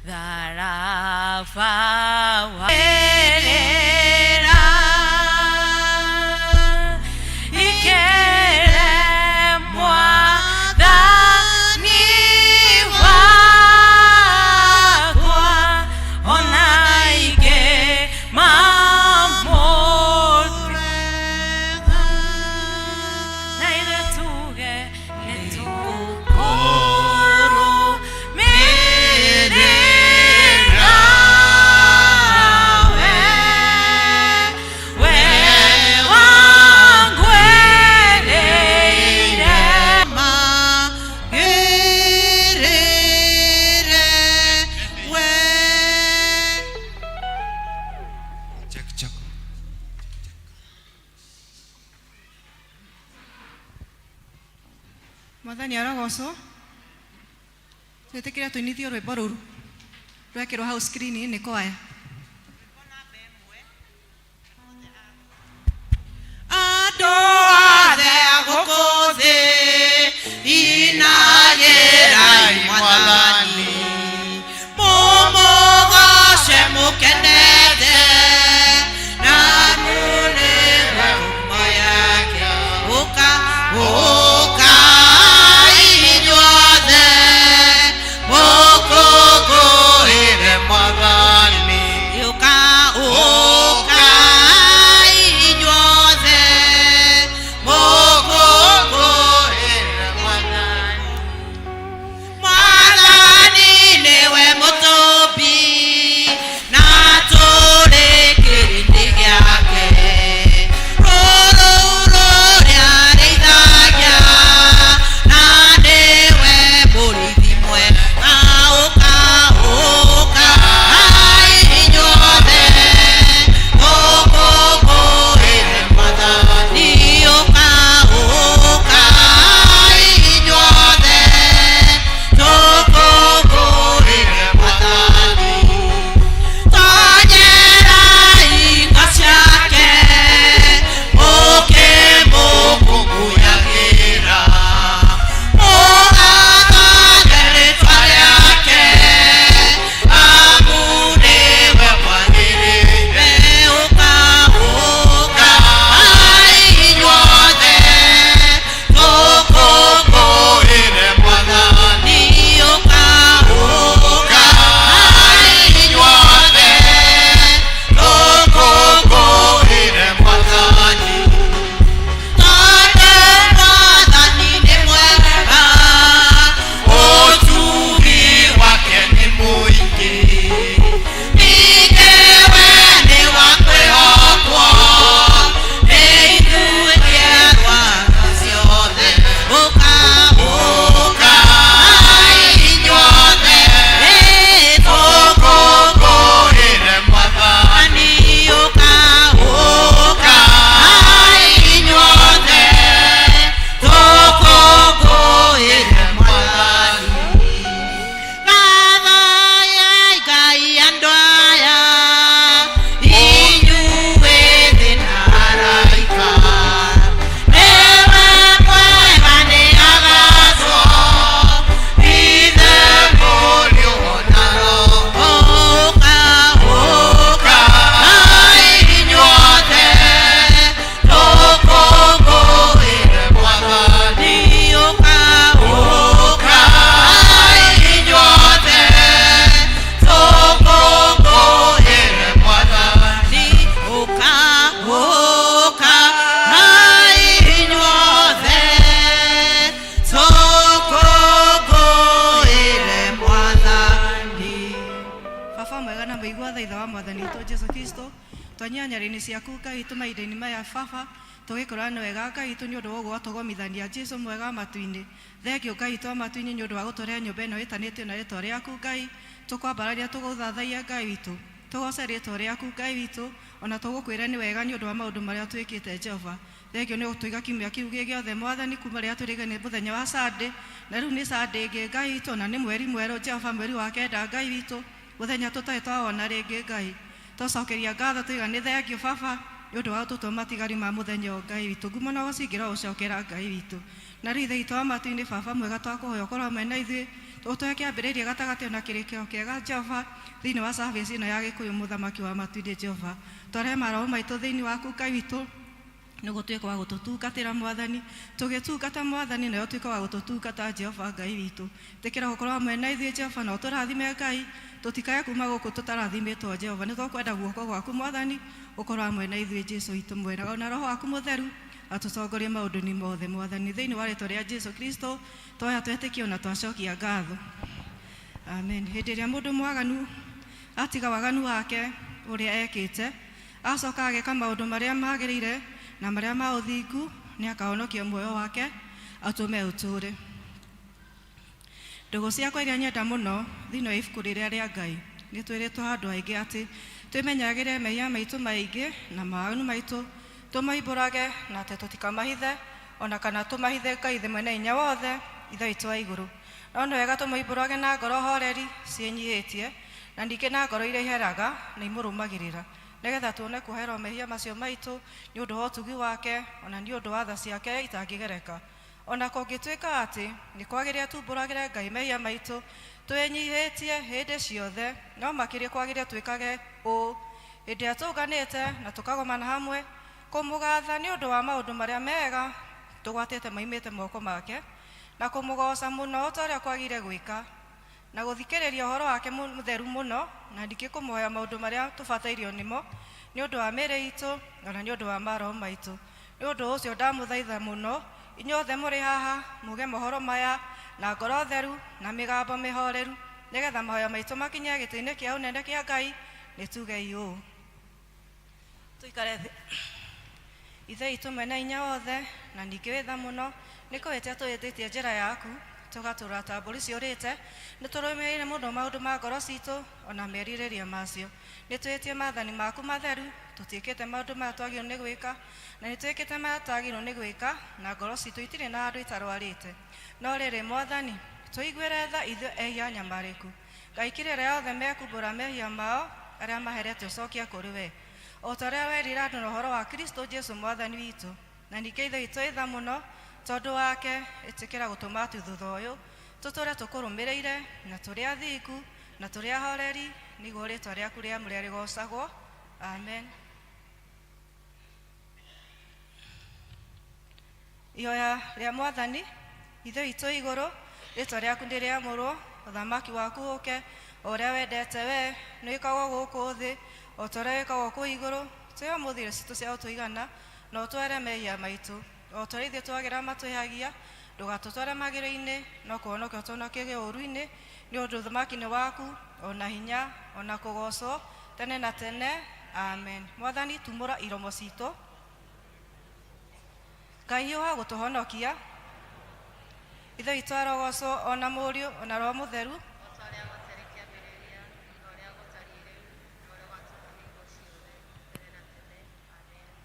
that I found. Mwathani arogocwo twĩtĩkĩre tũinithio rwĩmbo rũrũ rwekĩrwo hau screen nĩ kwaya. Andũ othe gũkũ thĩ inagĩra Mwathani mũmũgoce mũkenete na mũnĩwe ũma yake ũka inyuothe mũkũngũĩre Mwathani ũka inyuothe mũkũngũĩre Mwathani. Mwathani nĩwe mũtũmbi na tũrĩ kĩrĩndĩ gĩake rũrũ rũrĩa rĩithagia na nĩwe mũrĩithi mwega ũka inyuothe mũkũngũĩre Mwathani ũka inyuothe tũkũngũĩre Mwathani. Tonyerai ngo ciake mũkĩmũkũngũyagĩra mũgathage rĩĩtwa rĩake amu nĩwe mwagĩrĩire ũka inyuothe tũkũngũĩre Mwathani ũka inyuothe tũkũngũĩre Mwathani. Tondũ Mwathani nĩ mwega ũtugi wake nĩ mũingĩ ningĩ we nĩ wa kwĩhokwo nĩ ithuĩ njiarwa ciothe ũka inyuothe tũkũngũĩre Mwathani ũka inyuothe tũkũngũĩre Mwathani. Gathayai Ngai andũ aya inyuĩ thĩ na araika nĩwe mwega nĩ agathwo ithe mũriũ na roho ũka inyuothe tũkũngũĩre Mwathani ũka inyuothe tũkũngũĩre Mwathani ũka inyuothe tũkũngũĩre Mwathani. Baba mwega na mũigua thaitha wa Mwathani witũ Jesũ Kristo twanyia nyarĩinĩ ciaku Ngai tũmahinda-inĩ maya Baba tũgĩkorwo nĩ wega Ngai witũ nĩ ũndũ wa ũguo watũgomithania Jesũ mwega matu-inĩ. Thengio Ngai witũ wa matu-inĩ nĩ ũndũ wa gũtũrehe nyũmba ĩno ĩtanĩtio na rĩĩtwa rĩaku Ngai tũkwambararia tũgũthathaia Ngai witũ tũgoce rĩĩtwa rĩaku Ngai witũ ona tũgũkwĩra nĩ wega nĩ ũndũ wa maũndũ marĩa twĩkĩte Jehova. Thengio nĩ gũtũiga kiumia kiu gĩothe Mwathani kuma rĩrĩa tũrĩgania mũthenya wa Sunday na rĩu nĩ Sunday ĩngĩ Ngai witũ na nĩ mweri mwerũ Jehova mweri wa kenda Ngai witũ mũthenya tũtarĩ twawona rĩngĩ Ngai tũcokeria ngatho tũiga nĩ thengio Baba nĩ ũndũ wa gũtũtũma matigari ma mũthenya ũyũ Ngai witũ ngumo na gũcingĩra gũcokera Ngai witũ na rĩu ithe witũ wa matu-inĩ Baba mwega twakũhoya ũkorwo hamwe na ithuĩ Tũtũhe kĩambĩrĩria gatagatĩ na kĩrĩkĩro kĩega Jehova thĩinĩ wa service ĩno ya Gĩkũyũ mũthamaki wa matuinĩ Jehova. Twarehe maroho maitũ thĩinĩ waku Ngai witũ nĩguo tuĩke wa gũtũtungatĩra Mwathani. Tũgĩtungata Mwathani nawe tuĩke wa gũtũtungata Jehova Ngai witũ. Tĩkĩra gũkorwo hamwe na ithuĩ Jehova na ũtũrathime Ngai. Tũtikae kuma gũkũ tũtarathimĩtwo Jehova. Nĩtũkwenda guoko gwaku Mwathani ũkorwo hamwe na ithuĩ Jesũ witũ mwega. Ona roho waku mũtheru atutongorie maũndũ-inĩ mothe Mwathani thĩinĩ wa rĩĩtwa rĩa Jesũ Kristo twoya twetĩkia na twacokia ngatho. Amen. Hĩndĩ ĩrĩa mũndũ mwaganu atiga waganu wake ũrĩa ekĩte acoka ageka maũndũ marĩa magĩrĩire na marĩa ma ũthingu nĩ akahonokia muoyo wake atũme ũtũũre. Ndũgũ ciakwa iria nyenda mũno thĩinĩ wa ibuku rĩrĩa rĩa Ngai nĩ twĩrĩtwo andũ aingĩ atĩ twĩmenyagĩre mehia maitũ maingĩ na mawaganu maitũ tũmaimbũrage na atĩ tũtikamahithe ona kana tũmahithe Ngai thĩ mwene hinya wothe ithe witũ wa igũrũ. No nĩ wega tũmaimbũrage na ngoro horeri ciĩnyihĩtie na ningĩ na ngoro iria iheraga na imũrũmagĩrĩra nĩgetha tuone kuoherwo mehia macio maitũ nĩ ũndũ wa ũtugi wake ona nĩ ũndũ wa tha ciake itangĩgereka. Ona kũngĩtuĩka atĩ nĩ kwagĩrĩire tumbũragĩre Ngai mehia maitũ twĩnyihĩtie hĩndĩ ciothe, no makĩria kwagĩrĩire twĩkage ũũ hĩndĩ ĩrĩa tũnganĩte na tũkagomana hamwe kũmũgatha nĩ ũndũ wa maũndũ marĩa mega tũgwatĩte maimĩte moko make na kũmũgoca mũno ta ũrĩa kwagĩrĩire gwĩka na gũthikĩrĩria ũhoro wake mũtheru mũno na ningĩ kũmũhoya maũndũ marĩa tũbatairio nĩmo nĩ ũndũ wa mĩĩrĩ itũ ona nĩ ũndũ wa maroho maitũ. Nĩ ũndũ ũcio ndamũthaitha mũno inyuothe mũrĩ haha muge mohoro maya na ngoro theru na mĩgambo mĩhoreru nĩgetha mahoya maitũ makinye gĩtĩ-inĩ kĩa ũnene kĩa Ngai. Nĩ tugei ũũ. Tũikare thĩ. Ithe itũ mwene hinya wothe na ningĩ wĩ tha mũno nĩ kũhĩtia tũhĩtĩtie njĩra yaku tũgatũra ta mbũri ciũrĩte nĩ tũrũmĩrĩire mũno maũndũ ma ngoro citũ ona merirĩria macio. Nĩ twĩtie maathani maku matheru tũtiĩkĩte maũndũ maya twagĩrĩirwo nĩ gwĩka na nĩ twĩkĩte maya twagĩrĩirwo nĩ gwĩka na ngoro citũ itirĩ na andũ itarwarĩte. No rĩrĩ Mwathani tũiguĩre tha ithuĩ ehia nyamarĩku. Ngai kĩrĩra yothe mekumbũra mehia mao arĩa maherete ũcokia kũrĩ we o ta ũrĩa werire andũ na ũhoro wa Kristo Jesũ Mwathani witũ. Na ningĩ ithe witũ wĩ tha mũno tondũ wake ĩtĩkĩra gũtũma atĩ thutha ũyũ tũtũre tũkũrũmĩrĩire na tũrĩ athingu na tũrĩ ahoreri nĩguo rĩĩtwa rĩaku rĩamũre rĩgocagwo. Amen. Ihoya rĩa Mwathani. Ithe witũ igũrũ rĩĩtwa rĩaku nĩ rĩamũrwo ũthamaki waku ũke o ũrĩa wendete we nĩ wĩkagwo gũkũ thĩ o ta ũrĩa wĩkagwo kũu igũrũ. Tuoya mũthithũ citũ cia gũtũigana na ũtware mehia maitũ o ta ũrĩa ithuĩ twagĩra matwĩhagia ndũgatũtware magĩrĩ-inĩ no kũhonokia ũtũhonokie ũũru-inĩ nĩ ũndũ ũthamaki nĩ waku ona hinya ona kũgocwo tene na tene. Amen. Mwathani tumũra iromo citũ. Ngai wa gũtũhonokia ithe witũ arogocwo ona mũriũ ona roho mũtheru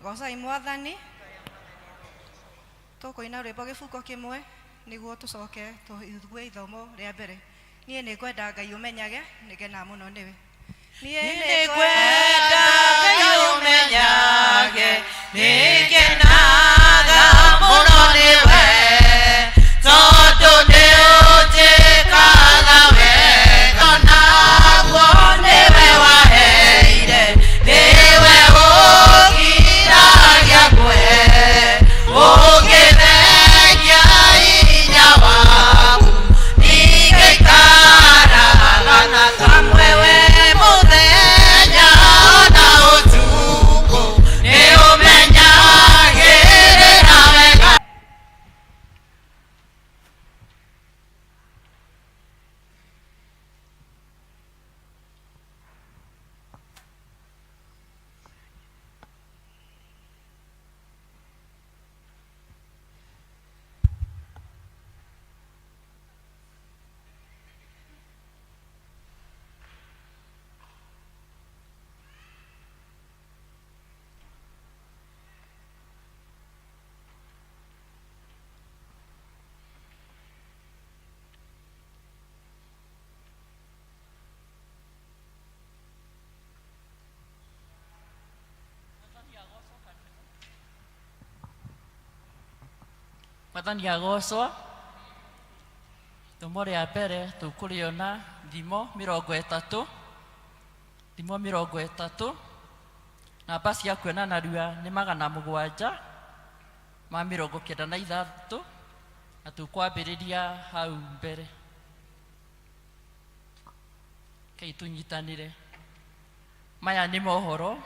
gocai Mwathani. Tũkũina rwĩmbo gĩbungo kĩmwe nĩguo tũcoke tũigue ithomo rĩa mbere. Niĩ nĩ ngwenda Ngai ũmenyage nĩ ngenaga mũno nĩwe. Niĩ nĩ ngwenda Ngai ũmenyage nĩ ngenaga mũno nĩwe tondũ nĩ ũnjĩkaga wega naguo nĩwe waheire nĩwe ũgiragia kwe ũngĩtheria hinya waku nĩgĩikaraga na kamwe we mũthenya ona ũtukũ nĩ ũmenyagĩrĩra wega. Mwathani agocwo. Ithomo rĩa mbere tũkũrĩona thimo 30. Thimo 30. Namba cia kuona narua nĩ 796. Na tũkwambĩrĩria hau mbere. Kei tũnyitanĩre. Maya nĩ mohoro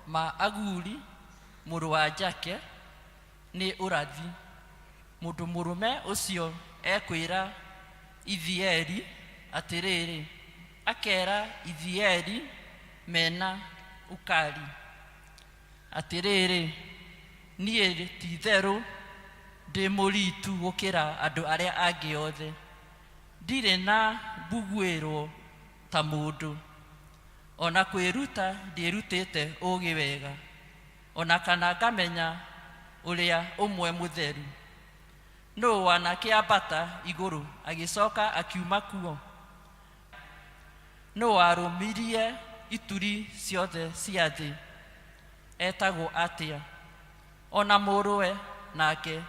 ma Aguri mũrũ wa Jake nĩ ũrathi. Mũndũ mũrũme ũcio ekwĩra Ithieli atĩrĩrĩ, akera Ithieli mena ukali atĩrĩrĩ, niĩ ti therũ ndĩ mũritu gũkĩra andũ arĩa angĩ othe, ndirĩ na mbuguĩrwo ta mũndũ, ona kwĩruta ndiĩrutĩte ũũgĩ wega, ona kana ngamenya ũrĩa ũmwe mũtheru. Nũũ wanakĩambata igũrũ agĩcoka akiuma kuo? Nũũ warũmirie ituri ciothe cia thĩ? Etagwo atĩa? Ona mũrũwe nake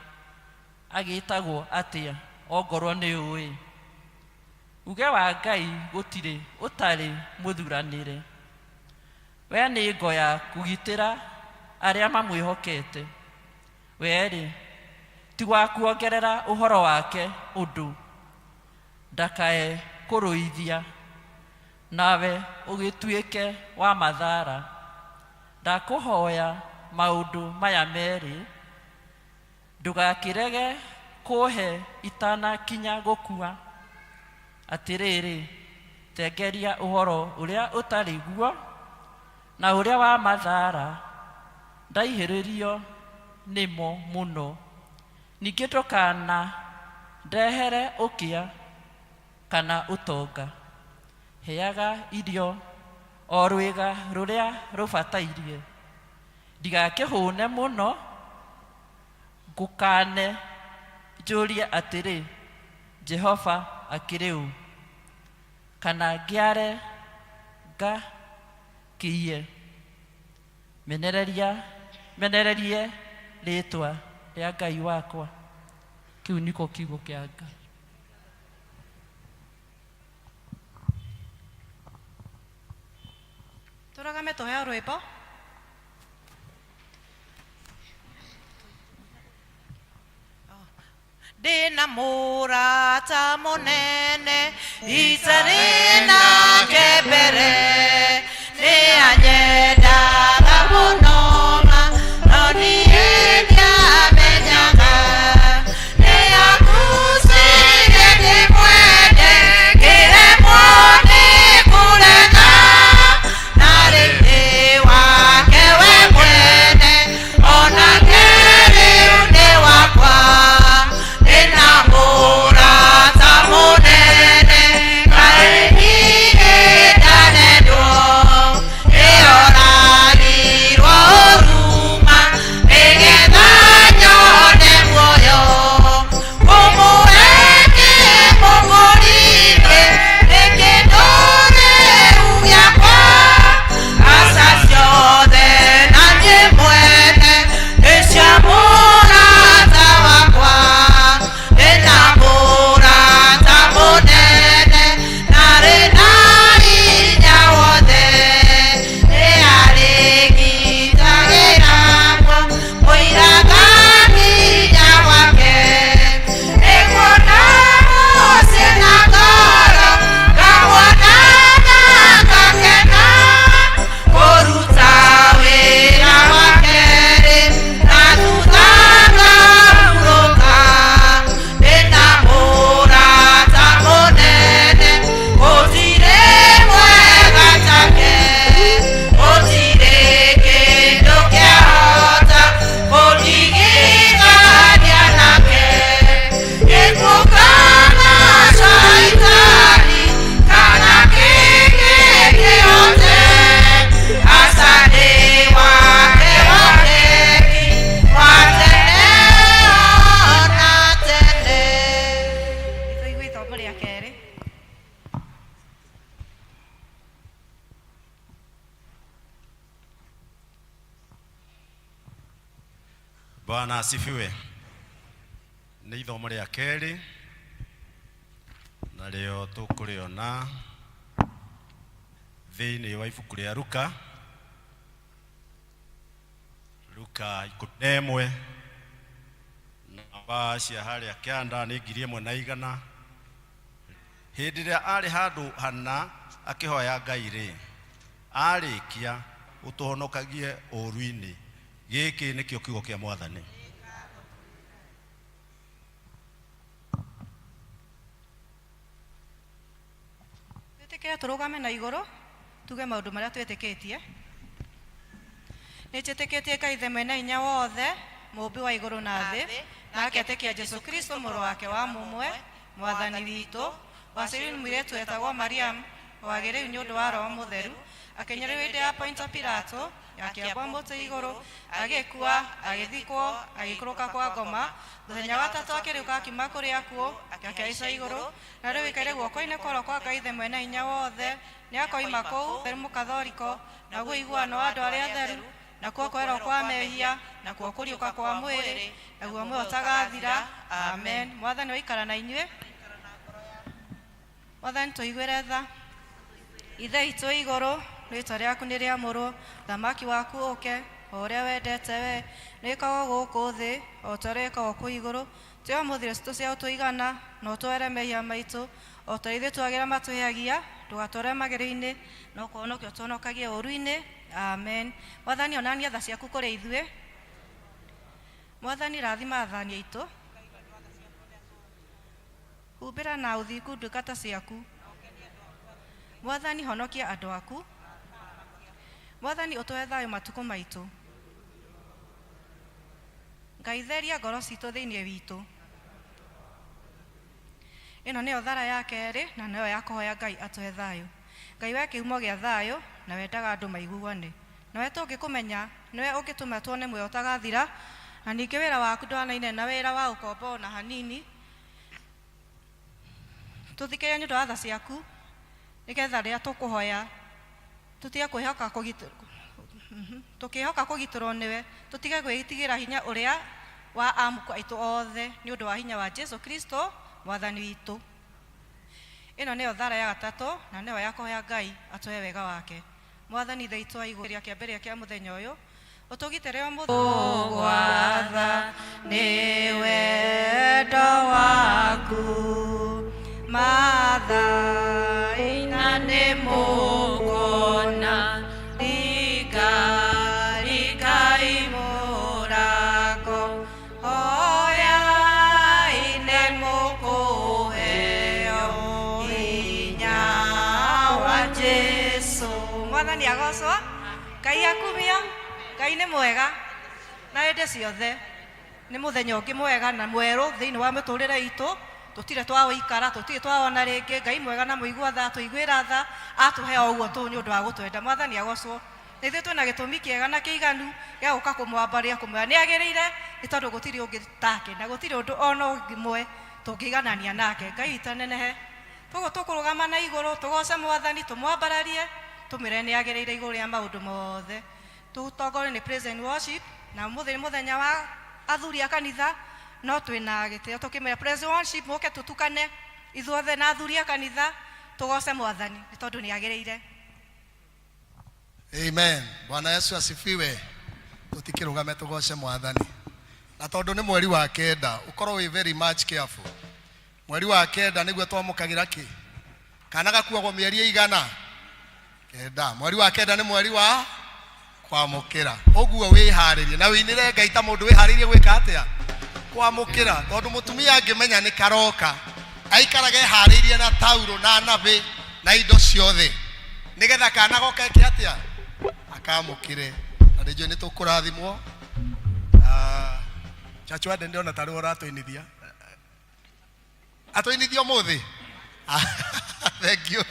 agĩtagwo atĩa ongorwo nĩ ũĩ? Uge wa Ngai gũtirĩ ũtarĩ mũthuranĩre. We nĩ ngo ya kũgitĩra arĩa mamwĩhokete. We-rĩ, ti wa kuongerera ũhoro wake ũndũ, ndakae kũrũithia, nawe ũgĩtuĩke wa mathara. Ndakũhoya maũndũ maya merĩ, ndũgakĩrege kũhe itanakinya gũkua. Atĩrĩrĩ, tengeria ũhoro ũrĩa ũtarĩ guo na ũrĩa wa mathara, ndaihĩrĩrio nĩmo mũno. Ningĩ ndũkana ndehere ũkĩa kana ũtonga. Heaga irio o rwĩga rũrĩa rũbatairie. Ndigakĩhũne mũno, ngũkane njũrie atĩrĩ, Jehova akĩrĩ ũ? Kana ngĩare ngakĩie. Menererie rĩtwa rĩa Ngai wakwa. Kĩu nĩko kiugo kĩa Ngai. Tũragame tũheo rwĩmbo. Ndĩna mũrata mũnene itarĩ nake mbere, nĩ anyendaga mũno no niĩ ndiamenyaga, nĩ akucirie ndĩmwende ngĩremwo nĩ kũrega, na rĩrĩ wake we mwene onake rĩu nĩ wakwa. Ndĩna mũrata mũnene kaĩ niĩ ndanendwo, nĩoragirwo ũruma nĩgetha nyone muoyo, kũmũhe kĩmũgũrithie nĩ kĩndũ rĩu gĩakwa, aca ciothe na niĩ mwene nĩ cia mũrata wakwa. Ndĩna mũrata mũnene narĩ na hinya wothe, nĩ arĩgitagĩra mũiraga hinya wake, nĩguo ndamũciĩ na ngoro ngawona na ngakena, kũruta wĩra wake-rĩ na thutha ngahurũka. Ndĩna mũrata mũnene gũtirĩ mwega take, gũtirĩ kĩndũ kĩahota kũndigithania nake, gĩkuũ kana caitani kana kĩngĩ gĩothe, aca nĩ wake woneki wa tene ona tene. Tũigue ithomo rĩa kerĩ. Bwana asifiwe. Nĩ ithomo rĩa kerĩ na leo tukuriona thĩinĩ wa ibuku rĩa Luka 11 namba cia harĩa kĩanda nĩ 1,100 hĩndĩ ĩrĩa arĩ handũ hana akĩhoya Ngai rĩ arĩkia ũtũhonokagie ũru-inĩ. Gĩkĩ nĩkĩo kiugo kĩa Mwathani. Twĩtĩkĩre tũrũgame na igũrũ tuge maũndũ marĩa twĩtĩkĩtie. Nĩnjĩtĩkĩtie Ngai Ithe mwene hinya wothe, mũũmbi wa igũrũ na thĩ, na aketĩkia Jesũ Kristo mũrũ wake wa mũmwe, Mwathani witũ, wacĩrĩirwo mũirĩtu wetagwo Mariamu, wagĩrĩru nĩ ũndũ wa Roho Mũtheru, akĩnyũrĩrwo hĩndĩ ya Ponto Pilato, akĩambwo mũtĩ igũrũ, agĩkua, agĩthikwo, agĩikũrũka kwa ngoma, mũthenya wa gatatũ akĩriũka akiuma kũrĩ akuũ, akĩhaica igũrũ, na rĩu aikaire guoko-inĩ kwa kwa Ngai Ithe mwene hinya wothe. Nĩakoima kũu Roho Mũkathoriko, naguo iguano wa andũ arĩa atheru, nakuo kwerwo kwa mehia, nakuo kũriũka kwa mwĩrĩ, naguo muoyo ũtagathira. Amen. Mwathani waikara na inyuĩ. Mwathani tũiguĩre tha. Ithe itũ igũrũ, rĩĩtwa rĩaku nĩ rĩamũrwo, thamaki waku ũke, o ũrĩa wendete we, nĩĩkagwo gũkũ thĩ, o ta ũrĩa ĩkagwo kũu igũrũ. Tuoya mũthiro citũ cia gũtũigana, na ũtũhere mehia maitũ, o ta ithuĩ twagĩra matwĩhagia, ndũgatware magerio-inĩ, no kũhonokia ũtũhonokagie ũru-inĩ. Amen. Mwathani onania tha ciaku kũrĩ ithuĩ. Mwathani rathima athani aitũ, humbĩra na ũthingu ndungata ciaku. Mwathani honokia andũ aku. Mwathani ũtũhe thayũ matukũ maitũ. Ngai theria ngoro citũ thĩinĩ witũ. Ĩno nĩyo thara ya kerĩ, na nĩyo ya kũhoya Ngai atũhe thayũ. Ngai we kĩhumo gĩa thayũ, na wendaga andũ maiguane. Nawe tũngĩkũmenya, nĩwe ũngĩtũma tuone muoyo ũtagathira, na ningĩ wĩra waku ndwanaine na wĩra wa ũkombo na hanini. Tũthikĩrĩrie nĩ ũndũ wa tha ciaku, nĩgetha rĩrĩa tũkũhoya tũtige kwĩhoka kũgitĩrwo nĩwe, tũtige gwĩtigĩra hinya ũrĩa wa amũkũ aitũ othe, nĩ ũndũ wa hinya wa Jesũ Kristo Mwathani witũ. Ĩno nĩyo thara ya gatatũ, na nĩyo ya kũhoya Ngai atũhe wega wake. Mwathani Ithe itũ wa igũrũ, kĩambĩrĩria kĩa mũthenya ũyũ ũtũgitĩre ũgwatha nĩ wendo waku mathaina nĩ mũkona rikai mũrango hoya-inĩ mũkũheo hinya wa Jesũ. Mwathani agocwo. Ngai akumia. Ngai nĩ mwega na hĩndĩ ciothe. Nĩ mũthenya ũngĩ mwega na mwerũ thĩinĩ wa mĩtũrĩre itũ. Tũtirĩ twa gũikara, tũtirĩ twawona rĩngĩ. Ngai mwega na mũigua tha, tũiguĩra tha, atũhe o ũguo tũu nĩ ũndũ wa gũtwenda. Mwathani agocwo. Na ithuĩ twĩna gĩtũmi kĩega na kĩiganu gĩa gũka kũmwambaria, kũmwĩra nĩ agĩrĩire, nĩ tondũ gũtirĩ ũngĩ take, na gũtirĩ ũndũ ona ũmwe tũngĩiganania nake. Ngai witũ anenehe. Toguo tũkũrũgama na igũrũ, tũgoce Mwathani, tũmwambararie, tũmwĩre nĩ agĩrĩire igũrũ rĩa maũndũ mothe. Tũtongorio nĩ praise and worship, na mũthenya wa athuri a kanitha, no twĩna gĩtĩo tũkĩmera praise and worship, mũke tũtukane ithuothe na athuri a kanitha, tũgoce Mwathani nĩ tondũ nĩ agĩrĩire. Amen. Bwana Yesu asifiwe. Tutikĩrũgame tũgoce Mwathani. Na tondũ nĩ mweri wa kenda, ũkorwo wĩ very much careful. Mweri wa kenda nĩguo twamũkagĩra kĩ? Kana gakuagwo mĩeri igana? Kenda. Mweri wa kenda nĩ mweri wa kwamũkĩra. Ũguo wĩharĩrie na wĩinĩre Ngai ta mũndũ wĩharĩrie gwĩka atĩa? Kwamũkĩra. Tondũ mũtumia angĩmenya nĩ karoka, aikarage harĩirie na tauro na nabe na indo ciothe, nĩgetha kana goka eke atĩa? Akamũkĩre. Na rĩnjũ nĩ tũkũrathimwo. Chachu ade ndio na tarĩ ũratũinithia. Atũinithia mũthĩ. Thank you.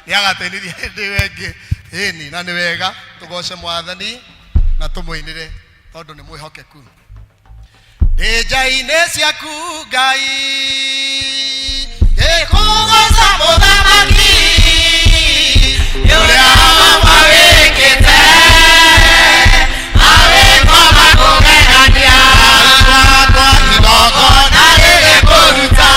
Nĩ agatũinithia hĩndĩ wengĩ. Ĩni na nĩ wega tũgoce Mwathani na tũmũinĩre tondũ nĩ mwĩhokeku. Nĩ nja-inĩ ciaku Ngai gĩkũgoca mũthamaki ũrĩa wawĩkĩte awĩkoma kũgegania kwa igongona rĩrĩ kũruta.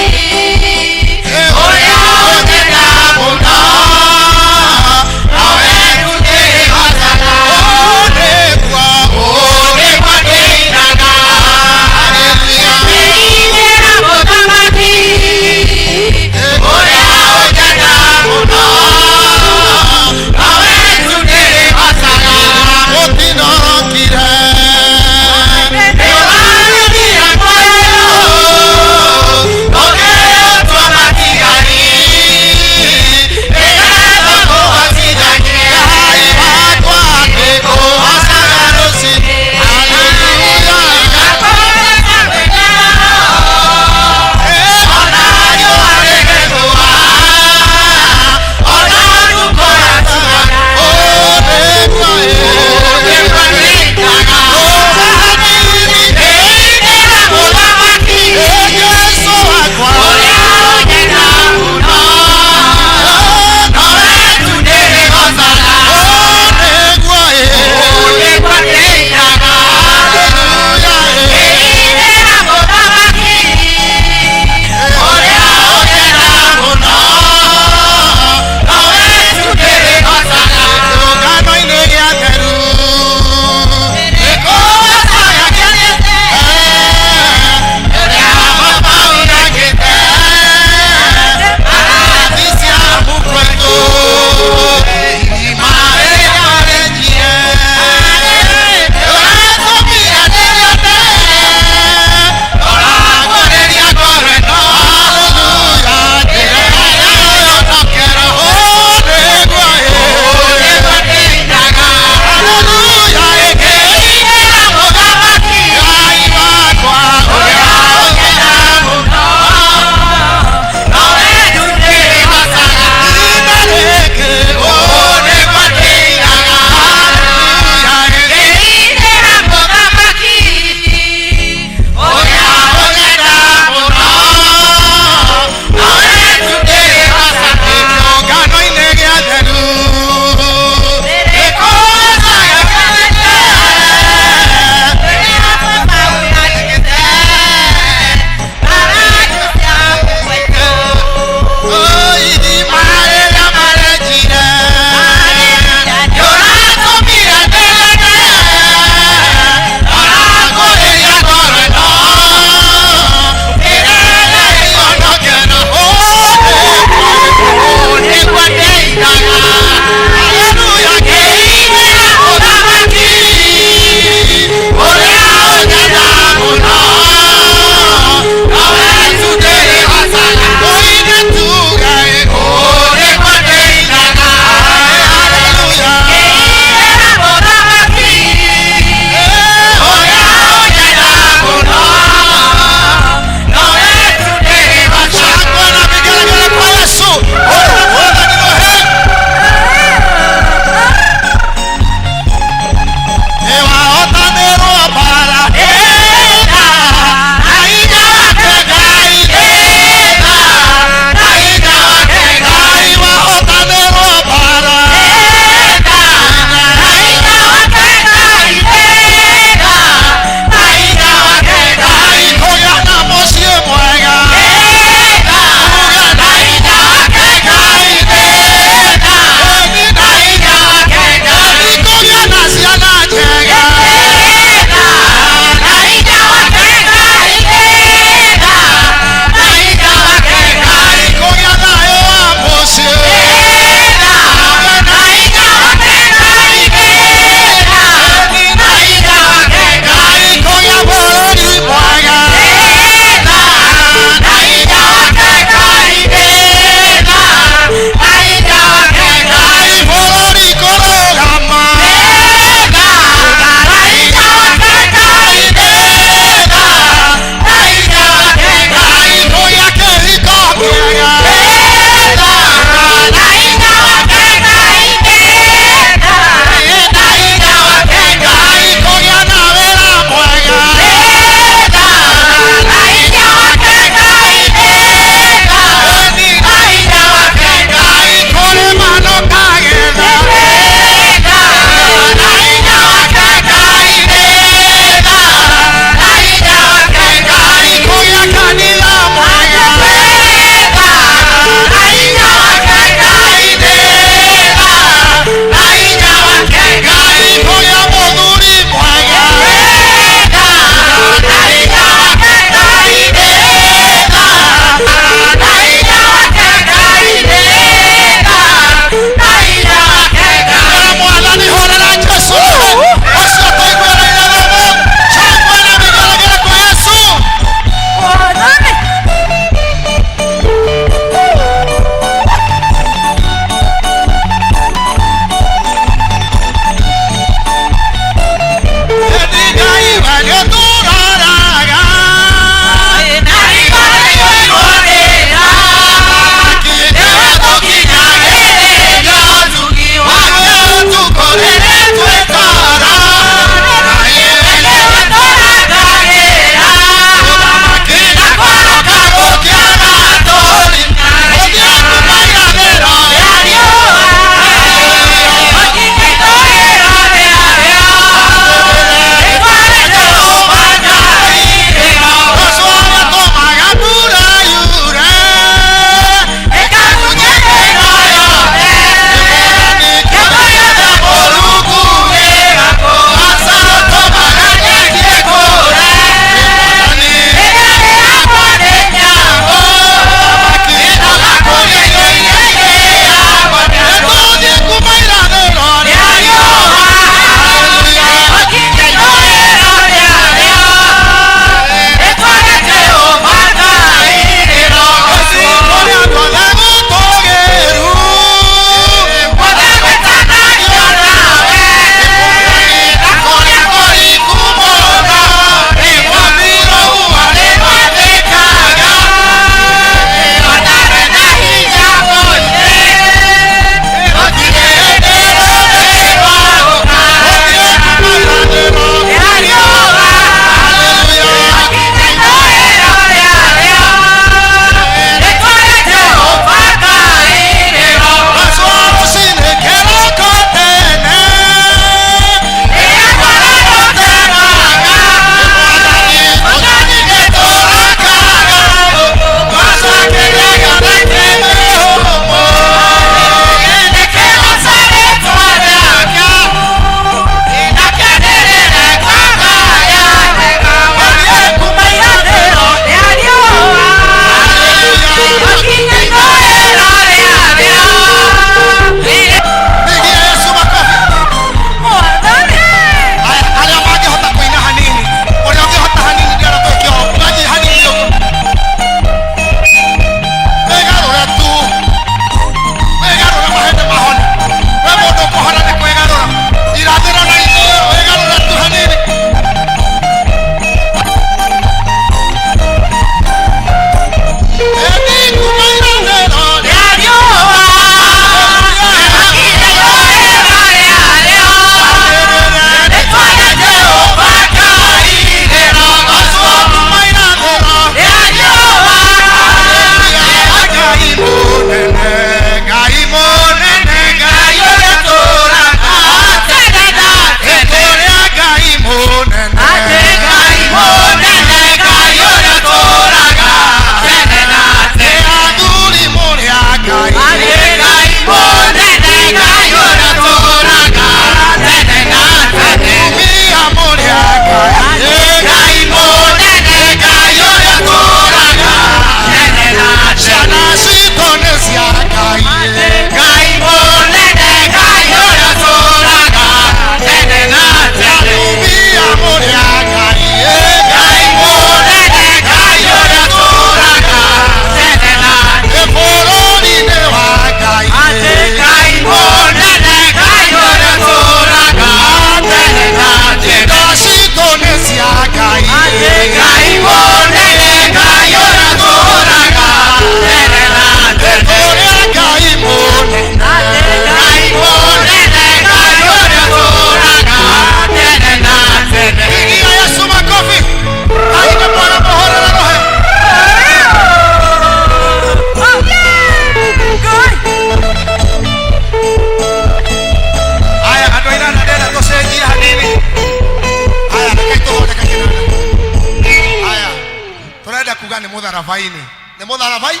mutharabaini ni mutharabai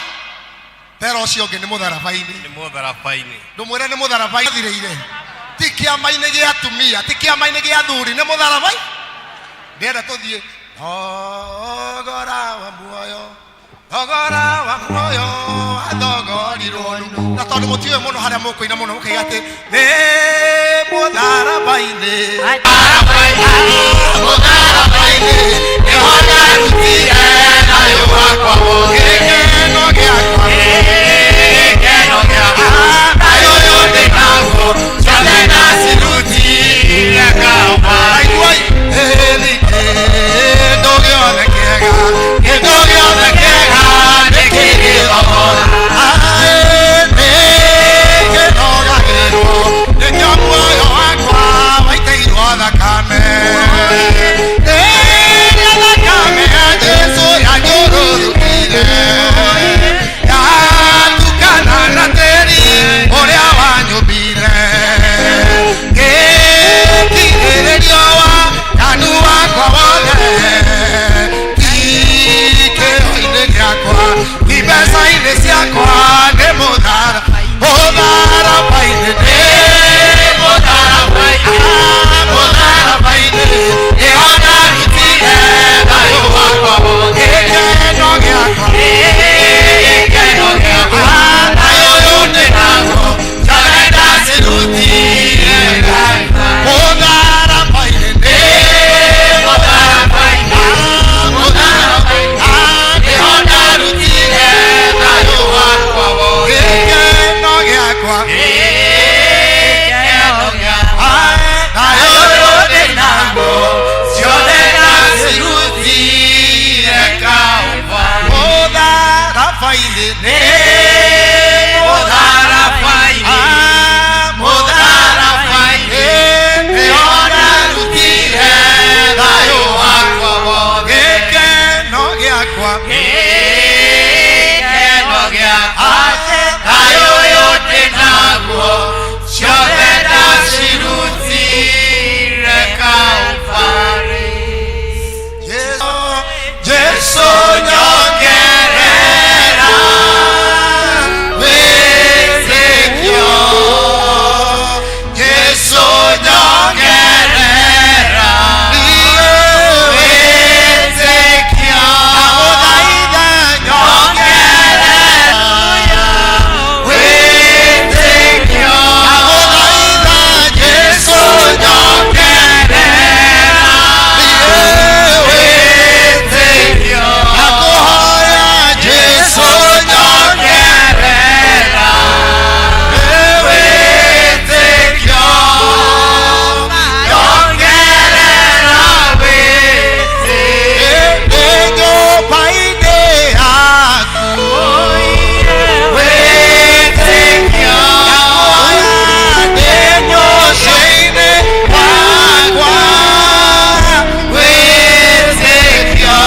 pero ucio ungi ni mutharabaini Ni mutharabaini. ndumwire ni mutharabai thireire ti kiama-ini gia atumia ti kiama-ini gia athuri ni mutharabai ndienda tuthie thogora wa muoyo athogorirwo na tondu mutiwe muno haria mukuina muno mukiga ati ni mutharabai-ini niho ndarutire thayũ wakwa wothe gĩkeno gĩakwa thayũ ũyũ ndĩ naguo ciothe ndacirutire Kalvari kĩndũ gĩothe kĩega nĩkĩrĩ thogora nĩkĩnogagĩrwo nĩkĩo muoyo wakwa waitĩirwo thakame rĩrĩa thakame ya Jesũ yanyũrũrũkire yatukana na tĩri ũrĩa wanyũmbire gĩkirĩrĩrio wa kandu wakwa wothe kĩro-inĩ gĩakwa ti mbeca-inĩ ciakwa nĩ mũtharabai-inĩ nĩho ndarutire thayũ wakwa wothe gĩkeno gĩakwa thayũ ũyũ ndĩ naguo ciothe ndacirutire mũtharabai-inĩ nĩho ndarutire thayũ wakwa wothe gĩkeno gĩakwa thayũ ũyũ ndĩ naguo ciothe ndacirutire Kalvari mũtharabai-inĩ nĩho ndarutire thayũ wakwa wothe gĩkeno gĩakwa thayũ ũyũ ndĩ naguo ciothe ndacirutire Kalvari Jesũ nyongerera wĩtĩkio Jesũ nyongerera wĩtĩkio ndagũthaitha nyongerera wĩtĩkio ndagũthaitha Jesũ nyongerera wĩtĩkio ndakũhoya Jesũ nyongerera wĩtĩkio nyongerera wĩtĩkio nyũmba-inĩ yaku wĩtĩkio ndĩ mũciĩ-inĩ wakwa wĩtĩkio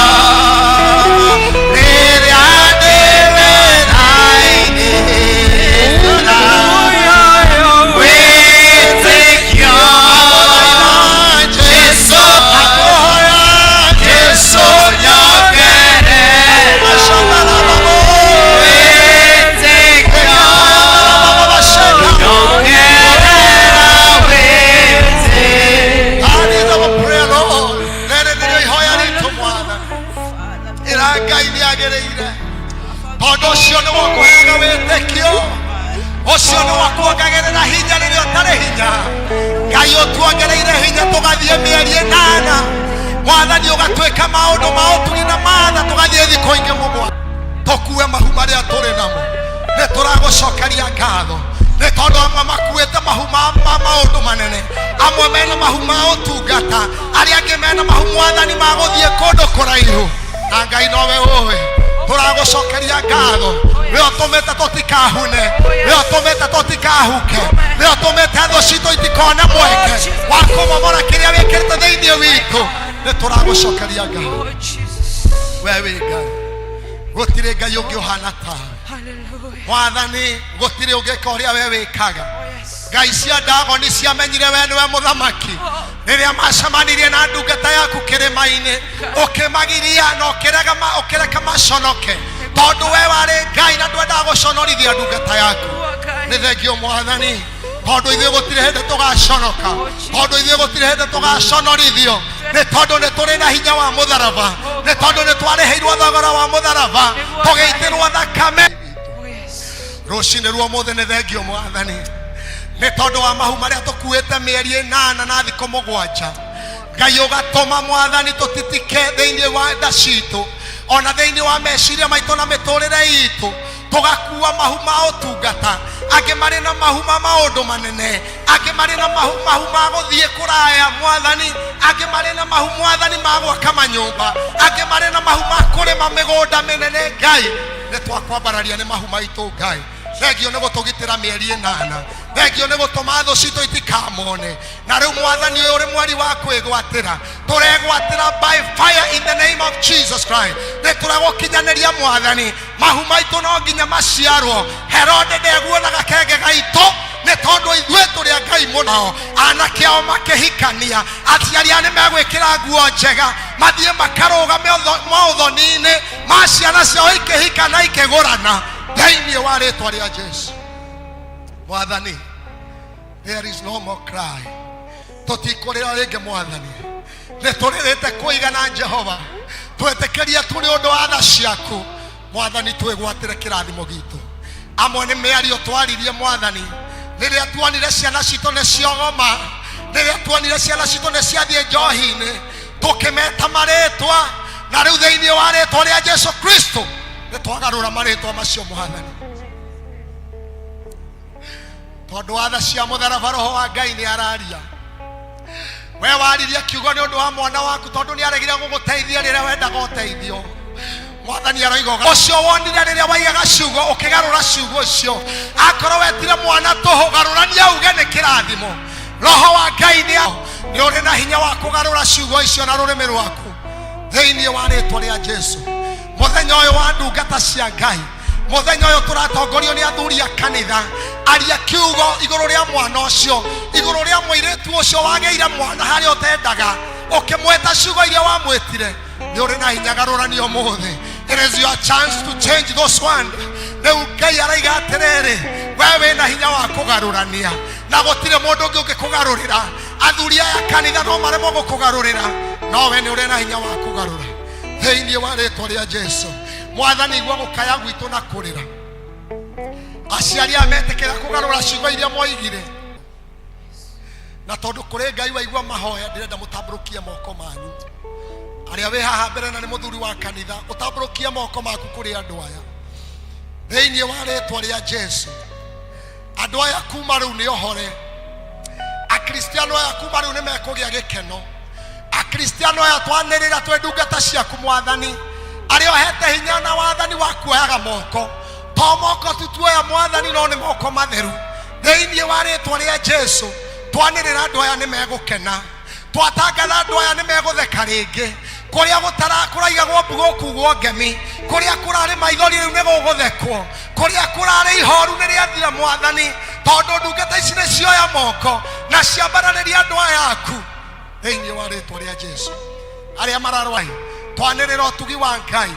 rĩrĩa ndĩ wĩra-inĩ wĩtĩkio Jesũ akũhoya Jesũ nyongerera wĩtĩkio Ngai nĩ agĩrĩire tondũ ũcio nĩ wakũheaga wĩtĩkio ũcio nĩ wakuongagĩrĩra hinya rĩrĩa ũtarĩ hinya Ngai ũtuongereire hinya tũgathiĩ mĩeri 8 Mwathani ũgatuĩka maũndũ ma ũtugi na matha tũgathiĩ thikũ ingĩ mũgwanja tũkue mahu marĩa tũrĩ namo nĩ tũragũcokeria ngatho nĩ tondũ amwe makuĩte mahu ma maũndũ manene amwe mena mahu ma ũtungata arĩa angĩ mena mahu Mwathani ma gũthiĩ kũndũ kũraihu na Ngai nowe ũĩ tũragũcokeria ngatho we ũtũmĩte tũtikahune we ũtũmĩte tũtikahuke we ũtũmĩte thũ citũ itikone mweke wa kũmomora kĩrĩa wĩkĩrĩte thĩinĩ witũ nĩ tũragũcokeria ngatho we wĩ Ngai gũtirĩ Ngai ũngĩ ũhana tawe Mwathani gũtirĩ ũngĩka ũrĩa we wĩkaga ngai cia ndago ni ciamenyire we niwe muthamaki riria macemanirie na ndungata yaku kirima-ini ukimagiria na ukireka maconoke tondu we wari ngai na ndwendaga guconorithia ndungata yaku. Ni thengio Mwathani tondu ithuĩ gũtirĩ hĩndĩ tũgaconoka, tondu ithuĩ gũtirĩ hĩndĩ tũgaconorithio, nĩ tondu nĩ tũrĩ na hinya wa mũtharaba, nĩ tondu nĩ twarĩhĩirwo thogora wa mũtharaba, tũgĩitĩrwo thakame. Rũcinĩ rwa ũmũthĩ nĩ thengio Mwathani nĩ tondu wa mahu marĩa tũkuĩte mĩeri 8 na thikũ 7. Ngai ũgatũma Mwathani tũtitike thĩinĩ wa nda citũ, ona thĩinĩ wa meciria maitũ na mĩtũrĩre itũ, tũgakua mahu ma ũtungata, angĩ marĩ na mahu ma maũndũ manene, angĩ marĩ na mahu ma gũthiĩ kũraya Mwathani, angĩ marĩ na mahu Mwathani ma gwaka manyũmba, angĩ marĩ na mahu ma kũrĩma mĩgũnda mĩnene. Ngai nĩ twakwambararia nĩ mahu maitũ Ngai. Thengio nĩ gũtũgitĩra mĩeri 8, thengio nĩ gũtũma thũ citũ itikamone, na rĩu Mwathani ũyũ ũrĩ mweri wa kwĩgwatĩra, tũregwatĩra by fire in the name of Jesus Christ. Nĩ tũregũkinyanĩria Mwathani mahu maitũ no nginya maciarwo. Herode ndeguonaga kenge gaitũ nĩ tondu ithuĩ tũrĩ a Ngai mũno. Anake ao makĩhikania, aciari ao nĩ megwĩkĩra nguo njega, mathiĩ makarũgame maũthoni-inĩ ma ciana ciao ikĩhika na ikĩgũrana thĩinĩ wa rĩtwa rĩa Jesu. Mwathani, there is no more cry. Tũtikũrĩra rĩngĩ Mwathani, nĩ tũrĩrĩte kũigana Jehova, twĩtĩkĩrie tũrĩ ũndũ wa tha ciaku Mwathani, twĩgwatĩre kĩrathimo gitũ. Amwe nĩ mĩario twaririe Mwathani, rĩrĩa tuonire ciana citũ nĩ ciogoma, rĩrĩa tuonire ciana citũ nĩ ciathiĩ njohi-inĩ, tũkĩmeta marĩtwa, na rĩu thĩinĩ wa rĩtwa rĩa Jesu Kristo nĩ twagarũra marĩtwa macio Mwathani. Tondu wa tha cia mũtharaba Roho wa Ngai nĩ araria. We waririe kiugo nĩ ũndũ wa mwana waku, tondu nĩ aregire gũgũteithia rĩrĩa wendaga ũteithio. Mwathani aroigoga ũcio wonire rĩrĩa waigaga ciugo ũkĩgarũra ciugo ũcio, akorwo wetire mwana tũhũ garũrania uge nĩ kĩrathimo. Roho wa Ngai nĩ ũrĩ na hinya wa kũgarũra ciugo icio na rũrĩmĩ rwaku thĩinĩ wa rĩtwa rĩa Jesu. Mũthenya ũyũ wa ndungata cia Ngai, mũthenya ũyũ tũratongorio nĩ athuri a kanitha, aria kiugo igũrũ rĩa mwana ũcio, igũrũ rĩa mũirĩtu ũcio wagĩire mwana harĩa ũtendaga, ũkĩmwĩta ciugo iria wamwĩtire. Nĩ ũrĩ na hinya, garũrania ũmũthĩ. It is your chance to change those ones. Rĩu Ngai araiga atĩrĩrĩ, we wĩna hinya wa kũgarũrania, na gũtirĩ mũndũ ũngĩ ũngĩkũgarũrĩra. Athuri aya kanitha no maremwo gũkũgarũrĩra, no we nĩ ũrĩ na hinya wa kũgarũra thĩinĩ wa rĩtwa rĩa Jesu. Mwathani, igua gũkaya gwitũ na kũrĩra. Aciari aya metĩkĩra kũgarũra ciugo iria moigire, na tondu kũrĩ Ngai waigua mahoya, ndĩrenda mũtambũrũkie moko manyu. Arĩa wĩ haha mbere na nĩ mũthuri wa kanitha, ũtambũrũkie moko maku kũrĩ andũ aya thĩinĩ wa rĩtwa rĩa Jesu. Andũ aya kuma rĩu nĩ ohore, akristiano aya kuma rĩu nĩ mekũgĩa gĩkeno. Akristiano aya twanĩrĩra twĩ ndungata ciaku Mwathani, arĩa ohete hinya na wathani wa kuoyaga moko, to moko tu tuoya Mwathani, no nĩ moko matheru. Thĩinĩ wa rĩtwa rĩa Jesu twanĩrĩra andũ aya nĩ megũkena, twatangatha andũ aya nĩ megũtheka rĩngĩ. Kũrĩa kũraigagwo mbugo kugwo ngemi, kũrĩa kũrarĩ maithori rĩu nĩ gũgũthekwo, kũrĩa kũrarĩ ihoru nĩ rĩathira Mwathani, tondu ndungata ici nĩ cioya moko na ciambararĩria andũ aya aku thĩinĩ wa rĩtwa rĩa Jesu. Arĩa mararwai twanĩrĩra ũtugi wa Ngai,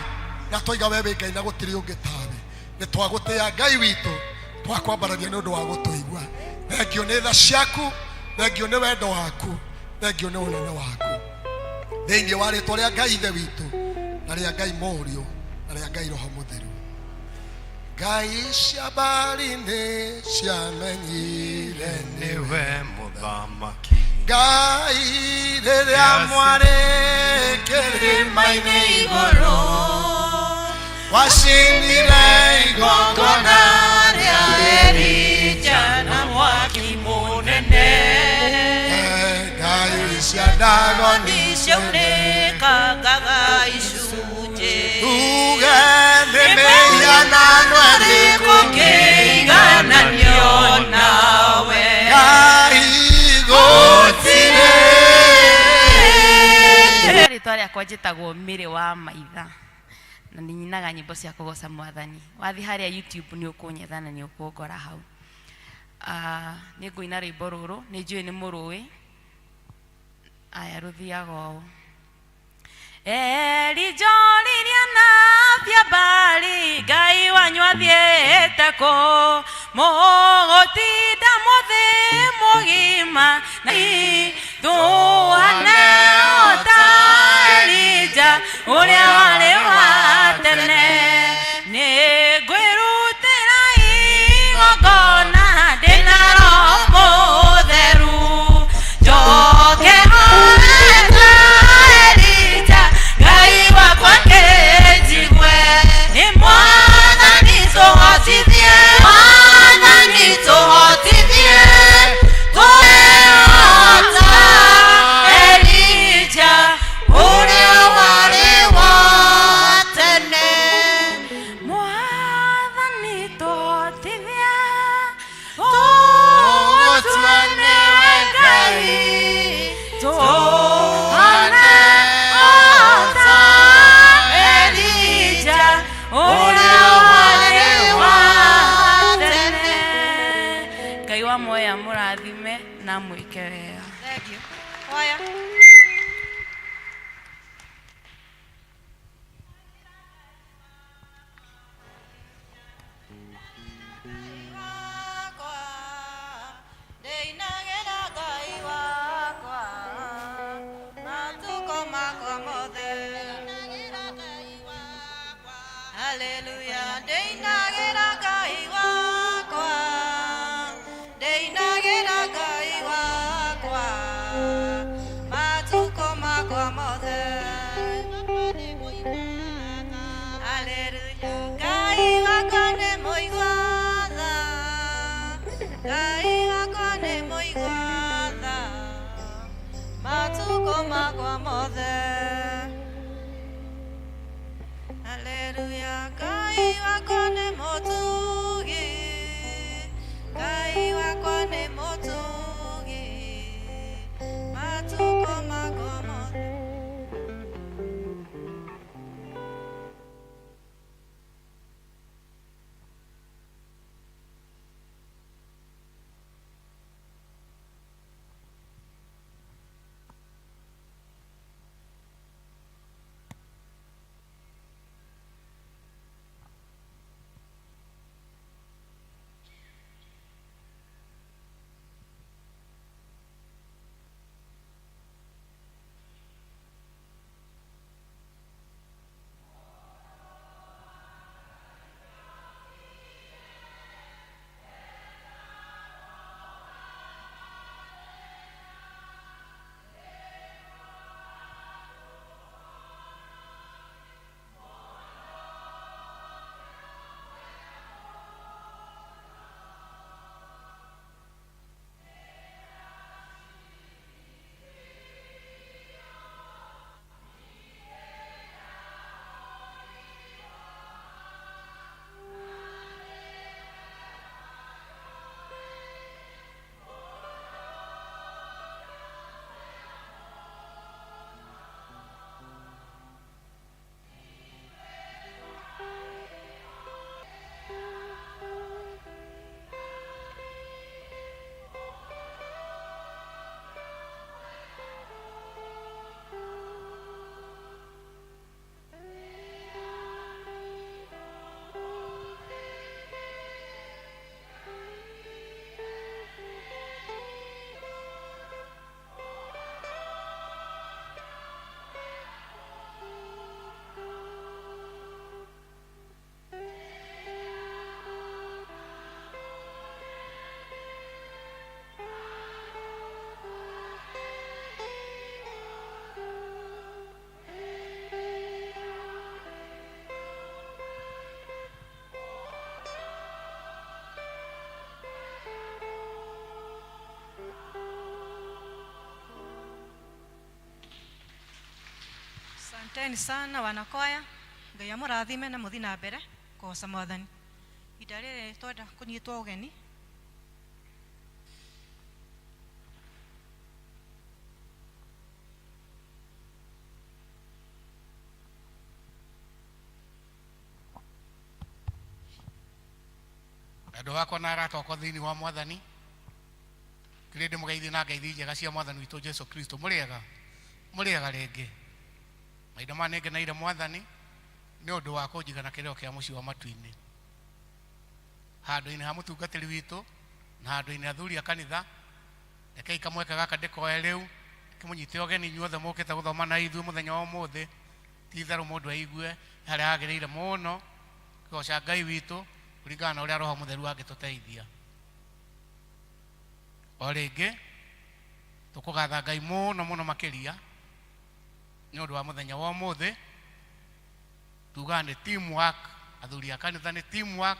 na twoiga we wĩ Ngai na gũtirĩ ũngĩ tawe. Nĩ twagũtĩĩa Ngai witũ, twakwambararia nĩ ũndũ wa gũtũigua. Thengio nĩ tha ciaku, thengio nĩ wendo waku, thengio nĩ ũnene waku thĩinĩ wa rĩtwa rĩa Ngai ithe witũ, na rĩa Ngai Mũriũ, na rĩa Ngai Roho Mũtheru. Ngai cia mbari-inĩ ciamenyire niwe mũthamaki. Ngai rĩrĩa mwarĩ kĩrĩma-inĩ igũrũ, wacinire igongona rĩa Elija na mwaki mũnene. Ngai cia ndago nĩciaunĩkangaga icunjĩ, tuge nĩ mĩhianano ĩrĩkũ kũngĩigananio nawe. Ngai gũtirĩ. Rĩtwa rĩakwa njĩtagwo Mĩrĩ wa Maitha, na nĩ nyinaga nyĩmbo cia kũgoca Mwathani. Wathiĩ harĩa YouTube nĩ ũkũnyetha na nĩ ũkũngora hau. nĩ ngũina rwĩmbo rũrũ nĩ njũĩ nĩ mũrũĩ. Aya rũthiaga ũũ: Elijoliria na Biabali Ngai wanyu athiĩte kũ mũgũtinda mũthĩ mũgima na ithuane ota Elija ũrĩa warĩ wa tene. Nĩ ngwĩrutĩra igongona ndĩna Roho Mũtheru njoke horeta Elija Ngai wakwa kĩnjigwe. Nĩ Mwathani tũhotithie Mwathani tũhotithie twehota Elija ũrĩa warĩ wa tene. Mwathani tũhotithie tũtuane Ngai tũhane ota Elija ũrĩa warĩ wa tene. Ngai wa muoya mũrathime na mwĩke wega. Thank you. Choir. Hallelujah. Ndĩinagĩra Ngai wakwa, ndĩinagĩra Ngai wakwa, matukũ makwa mothe. Hallelujah. Ngai wakwa nĩ mũigua tha, Ngai wakwa nĩ mũigua tha, matukũ makwa mothe. Hallelujah. Ngai wakwa nĩ mũtugi, Ngai wakwa nĩ mũtugi, matukũ makwa mothe. Asanteni sana wanakwaya. Ngai amũrathime na mũthi na mbere kũgoca Mwathani. Ihinda rĩrĩ twenda kũnyitwo ũgeni. Andũ akwa na arata akwa thĩinĩ wa Mwathani, kirinde mugeithie na ngeithi njega cia mwathani witũ Jesu Kristo. Mũrĩega rĩngĩ. Mahinda maya nĩngeneire mwathani nĩ ũndũ wa kũnjigana kĩrĩo kĩa mũciĩ wa matu-inĩ, handũ-inĩ ha mũtungatĩri witũ na handũ-inĩ athuri a kanitha. Rekei kamweke gaka ndĩkoe rĩu kĩmũnyite ũgeni inyuothe mũkĩte gũthoma na ithuĩ mũthenya wa ũmũthĩ. Ti-itherũ mũndũ aigue harĩa hagĩrĩire mũno kũgoca Ngai witũ kũringana na ũrĩa Roho Mũtheru angĩtũteithia. O rĩngĩ tũkũgatha Ngai mũno makĩria nĩ ũndũ wa mũthenya wa ũmũthĩ. Tugaga nĩ teamwork, athuri a kanitha nĩ teamwork,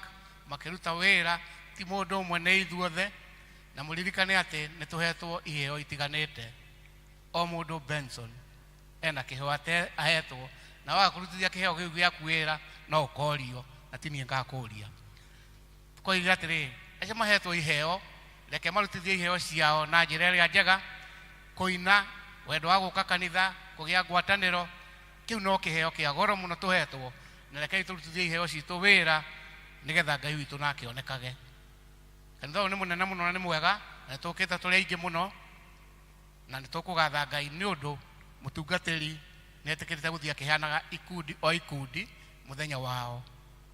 makĩruta wĩra ti mũndũ ũmwe nĩ ithuothe. Na mũririkane atĩ nĩ tũhetwo iheo itiganĩte. O mũndũ Benson ena kĩheo ahetwo, na waga kũrutithia kĩheo kĩu gĩaku wĩra no ũkorio, na ti niĩ ngakũria. Tũkoiga atĩrĩ, acio mahetwo iheo reke marutithie iheo ciao na njĩra ĩrĩa njega. Kũina, wendo wa gũka kanitha, kũgĩa ngwatanĩro, kĩu no kĩheo kĩa goro mũno tũhetwo, na rekei tũrutithie iheo citũ wĩra nĩgetha Ngai witũ nake onekage. Kanitha ũyũ nĩ mũnene mũno na nĩ mwega, na tũkĩte tũrĩ aingĩ mũno, na nĩ tũkũgatha Ngai nĩ ũndũ mũtungatĩri nĩ etĩkĩrĩte gũthiĩ akĩheanaga ikundi o ikundi mũthenya wao.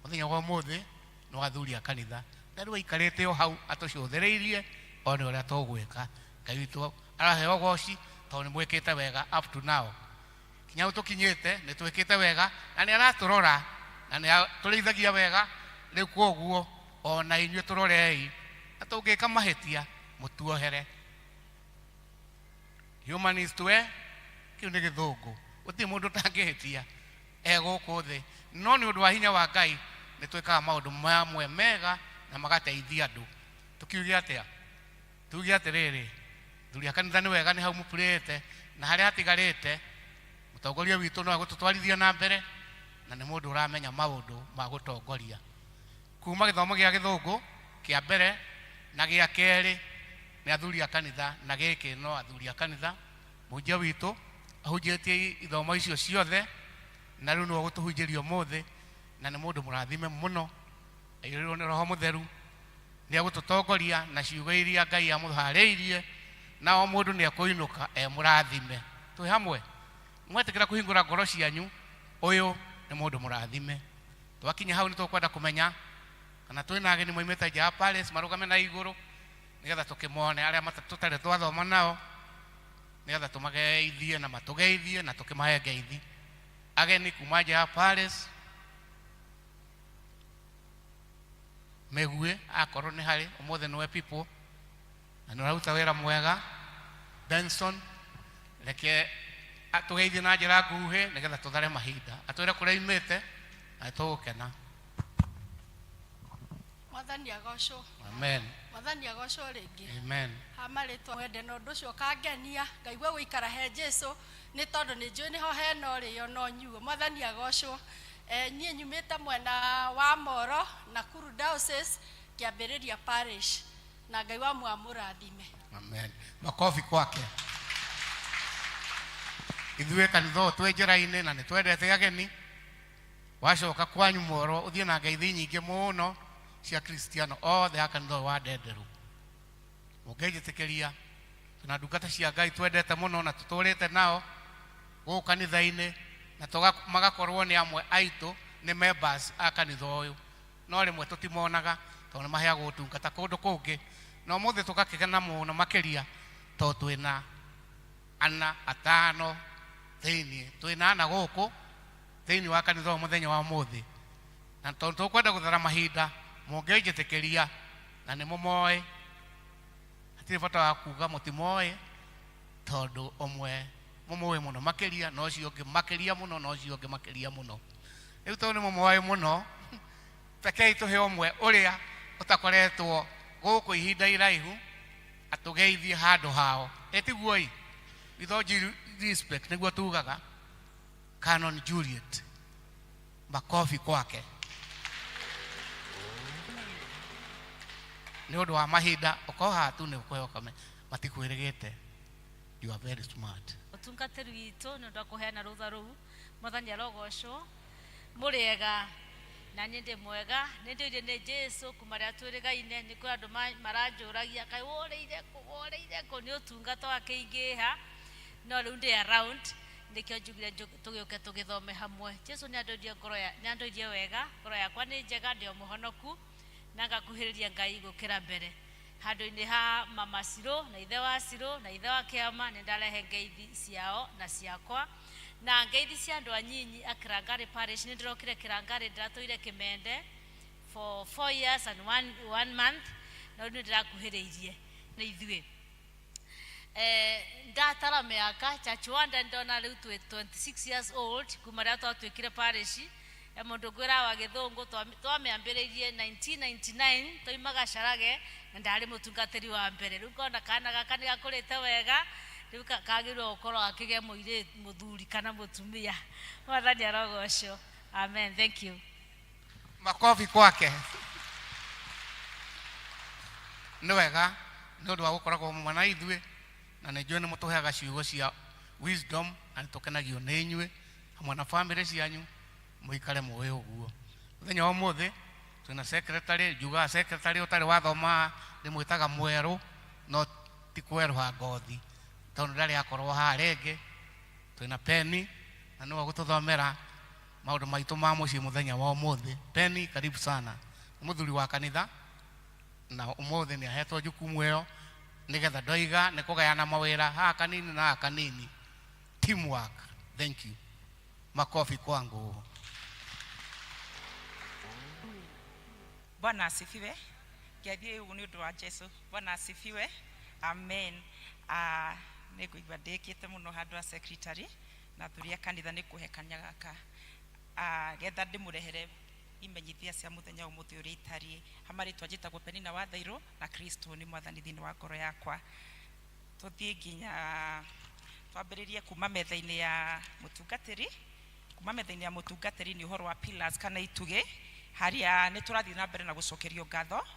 Mũthenya wa ũmũthĩ nĩ wa athuri a kanitha, na rĩu aikarĩte o hau atũcũthĩrĩirie o nĩ ũrĩa tũgwĩka. Ngai witũ araheo goci tondũ nĩ mwĩkĩte wega up to now. Kinya hau tũkinyĩte nĩ twĩkĩte wega na nĩ aratũrora na nĩ atũrĩithagia wega. Rĩu kwoguo ona inyuĩ tũrorei, na tũngĩka mahĩtia mũtuohere. Humanist we kĩu nĩ gĩthũngũ, gũtirĩ mũndũ ũtangĩhĩtia gũkũ thĩ, no nĩ ũndũ wa hinya wa Ngai nĩ twĩkaga maũndũ mamwe mega na magateithia andũ. Tukiuge atĩa? Tuge atĩrĩrĩ, athuri a kanitha nĩ wega nĩ hau mũpurĩte, na harĩa hatigarĩte mũtongoria witũ no agũtũtwarithia na mbere, na nĩ mũndũ ũramenya maũndũ ma gũtongoria. Kuma gĩthomo gĩa gĩthũngũ kĩa mbere na gĩa kerĩ nĩ athuri a kanitha, na gĩkĩ no athuri a kanitha. Mũhunjia witũ ahunjĩtie ithomo icio ciothe, na rĩu nĩwe gũtũhunjĩria ũmũthĩ, na nĩ mũndũ mũrathime mũno, aiyũrĩrwo nĩ Roho Mũtheru, nĩ agũtũtongoria na ciugo iria Ngai amũharĩirie, na o mũndũ nĩ ekũinũka mũrathime. Twĩ hamwe mwetĩkĩra kũhingũra ngoro cianyu, ũyũ nĩ mũndũ mũrathime. Twakinya hau nĩ tũkwenda kũmenya kana twĩ na ageni moimĩte nja ya Palace marũgame na igũrũ nĩgetha tũkĩmone arĩa tũtarĩ twathoma nao, nĩgetha tũmageithie na matũgeithie na tũkĩmahe ngeithi. Ageni kuma nja ya Palace, Megue akorwo nĩ harĩ ũmũthĩ nĩwe people na nĩ ũraruta wĩra mwega. Benson reke tũgeithie na njĩra nguhĩ nĩgetha tũthare mahinda, atwĩre kũrĩa imĩte na tũgũkena. Mwathani agocwo. Amen. Mwathani agocwo rĩngĩ. Amen. Hamarĩtwo wende na ũndũ ũcio kangenia, ngaigua gũikara he Jesu nĩ tondũ nĩ njũĩ nĩho hena ũrĩo no nyuo. Mwathani agocwo. Niĩ nyumĩte mwena wa Moro, Nakuru Diocese, Kĩambĩrĩria Parish, na Ngai wa mũrathime. Amen. Makofi kwake. Ithuĩ kanitha twĩ njĩra-inĩ na nĩ twendete ageni. Wacoka kwanyu Moro ũthiĩ na ngeithi nyingĩ mũno cia Kristiano othe a kanitha wa Ndenderu. Mũngĩnjĩtĩkĩria tuna ndungata cia Ngai twendete mũno na tũtũrĩte nao gũkũ kanitha-inĩ, na magakorwo nĩ amwe aitũ nĩ members a kanitha ũyũ, no rĩmwe tũtimonaga tondũ nĩ maheagwo ũtungata kũndũ kũngĩ. Na ũmũthĩ tũgakĩgena mũno makĩria tondũ twĩna ana atano thĩinĩ, twĩna ana gũkũ thĩinĩ wa kanitha ũyũ mũthenya wa ũmũthĩ, na tondũ tũkwenda gũthara mahinda mũngĩnjĩtĩkĩria na nĩ mũmoĩ, hatirĩ bata wa kuga mũtimoĩ tondũ ũmwe mũmoĩ mũno makĩria na ũcio ũngĩ makĩria mũno na ũcio ũngĩ makĩria mũno. Rĩu tondũ nĩ mũmoĩ mũno, rekei tũhe ũmwe ũrĩa ũtakoretwo gũkũ ihinda iraihu atũgeithie handũ hao. Ĩtiguoi with all due respect nĩguo tugaga Canon Juliet. Makofi kwake. Nĩ ũndũ wa mahinda ũkoha tu nĩ ũkũheoka matikwĩrĩgĩte. You are very smart. Ũtungatĩri witũ nĩ ũndũ wa kũheana rũtha rũu. Mwathani arogocwo. Mũrĩega na nyende mwega nende ne Jesu kumaria twirigaine ni kwa andu maranjuragia kai woreire ko ni utungata wake ingiha no riu ndi around ndikyo njugire tugioke tugithome hamwe. Jesu ni andodia ngoro ya ni andodia wega ngoro yakwa ni njega ndio muhonoku na ngakuhiriria Ngai gukira mbere handu-ini ha mama Siro na ithe wa Siro na ithe wa Kiama ni ndarehe ngeithi ciao na ciakwa na ngeithi cia andu anyinyi a Kirangari Parish ni ndirokire Kirangari ndiratoire Kimende for 4 years and one month na ni ndirakuhiriirie na ithuĩ ndatara miaka church wanda ndona riu 26 years old kumaria twatwikire parish ya mundu gwira wa Githungu twamiambiririe 1999 toimaga Carage na ndari mutungatiri wa mbere riu kona kana gaka ni gakurite wega riu kagirwo ukorwo akige muthuri kana mutumia Mwathani arogocwo. Amen. Thank you. Makofi kwake. Ni wega ni undu wa gukoragwo mwana ithuĩ na nĩ njũĩ nĩ mũtũheaga ciugo cia wisdom na nĩtũkenagio nĩ inyuĩ hamwe na family cianyu mũikare mũĩ ũguo. Mũthenya wa ũmũthĩ twĩna secretary njugaga secretary ũtarĩ wathoma ndĩmwĩtaga mwerũ no ti kwerũha ngothi tondũ ndarĩ akorwo haha rĩngĩ. Twĩna Penny na nĩwe gũtũthomera maũndũ maitũ ma mũciĩ mũthenya wa ũmũthĩ. Penny, karibu sana. Mũthuri wa kanitha na ũmũthĩ nĩ ahetwo jukumu ĩyo nigetha ndoiga nĩ kũgayana mawĩra haha kanini na kanini. Teamwork. Thank you. Makofi kwangu. Bwana asifiwe. Ngeithie ugu ni undu wa Jesu. Bwana asifiwe. Amen. Nĩ ngũigua ndĩkĩte mũno handũ ha secretary na thuria kanitha nĩ kũhekania gaka getha ndĩmũrehere imenyithia cia mũthenya ũmũthĩ ũrĩa itariĩ hamarĩtwa njĩtagwo Penina wa Thairũ na Kristo nĩ mwathani thĩinĩ wa ngoro yakwa. Tũthiĩ nginya twambĩrĩrie kuma metha-inĩ ya mũtungatĩri. Kuma metha-inĩ ya mũtungatĩri nĩ ũhoro wa pillars kana itugĩ harĩa nĩ tũrathiĩ na mbere na gũcokerio ngatho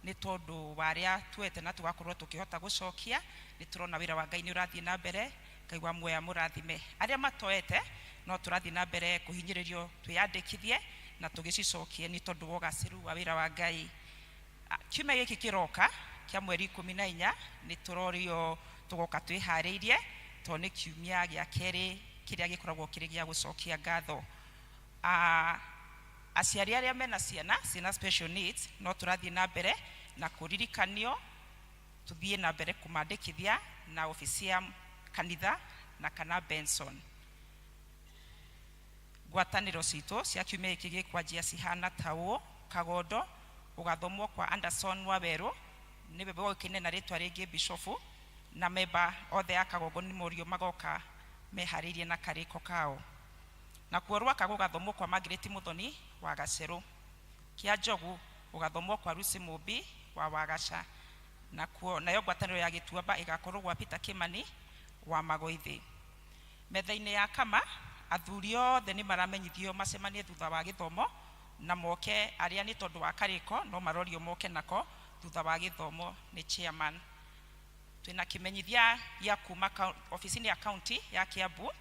nĩ tondũ warĩa tuete na tugakorwo tũkĩhota gũcokia. Nĩ tũrona wĩra wa Ngai nĩ ũrathiĩ na mbere. Ngai wa muoya mũrathime. Arĩa matoete no tũrathiĩ na mbere kũhinyĩrĩrio twĩyandĩkithie na tũgĩcicokie nĩ tondũ wa ũgacĩru wa wĩra wa Ngai. Kiumia gĩkĩ kĩroka kĩa mweri 14 nĩ tũrorio tũgoka twĩharĩirie tondũ nĩ kiumia gĩa kerĩ kĩrĩa gĩkoragwo kĩrĩ gĩa gũcokia ngatho. Aciari arĩa mena ciana special needs no tũrathiĩ na mbere na kũririkanio tuthiĩ na mbere kũmandĩkithia na ofisi ya kanitha na kana Benson. Ngwatanĩro citũ cia kiumia gĩkĩ gĩkwanjia cihana ta ũũ: Kagondo ũgathomwo kwa Anderson Waweru nĩwe woĩkaine na rĩtwa rĩngĩ bishofu na memba othe a Kagongo nĩ morio magoka meharĩirie na karĩko kao. Na kuorwaka gũgathomwo kwa Margaret Muthoni wa Gacerũ. Kĩa Njogu ũgathomwo kwa Lucy Mũmbi wa Wagaca. Nayo ngwatanĩro ya Gĩtuamba ĩgakorwo gwa Peter Kimani wa Magoithi. Metha-inĩ ya Kama athuri othe nĩ maramenyithio macemanie thutha wa gĩthomo na moke arĩa nĩ tondũ wa karĩko no marorio moke nako thutha wa gĩthomo nĩ chairman. Twĩna kĩmenyithia gĩa kuma ofisi-inĩ ya county ya Kiambu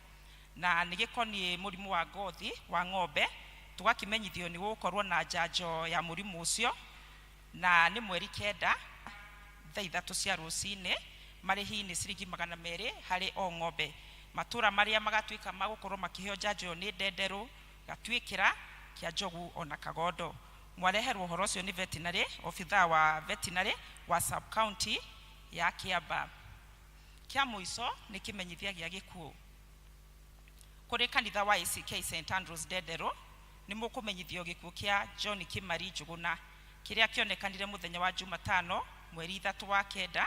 na nĩ gĩkoniĩ mũrimũ wa ngothi wa ng'ombe. Tũgakĩmenyithio nĩ gũkorwo na njanjo ya mũrimũ ũcio na nĩ mweri 9 thaa 3 cia rũcinĩ. Marĩhi nĩ ciringi 200 harĩ o ng'ombe. Matũra marĩa magatuĩka magũkorwo makĩheo njanjo nĩ Ndenderũ, Gatuĩkĩra, Kĩa Njogu ona Kagondo. Mwareherwo ũhoro ũcio nĩ veterinary officer wa veterinary wa sub county ya Kiamba. Kĩa mũico nĩ kĩmenyithia gĩa gĩkuũ kũrĩ kanitha wa ACK St Andrews Ndenderũ. Nĩ mũkũmenyithio gĩkuũ kĩa John Kimari Njuguna kĩrĩa kĩonekanire mũthenya wa Jumatano mweri 3 wa 9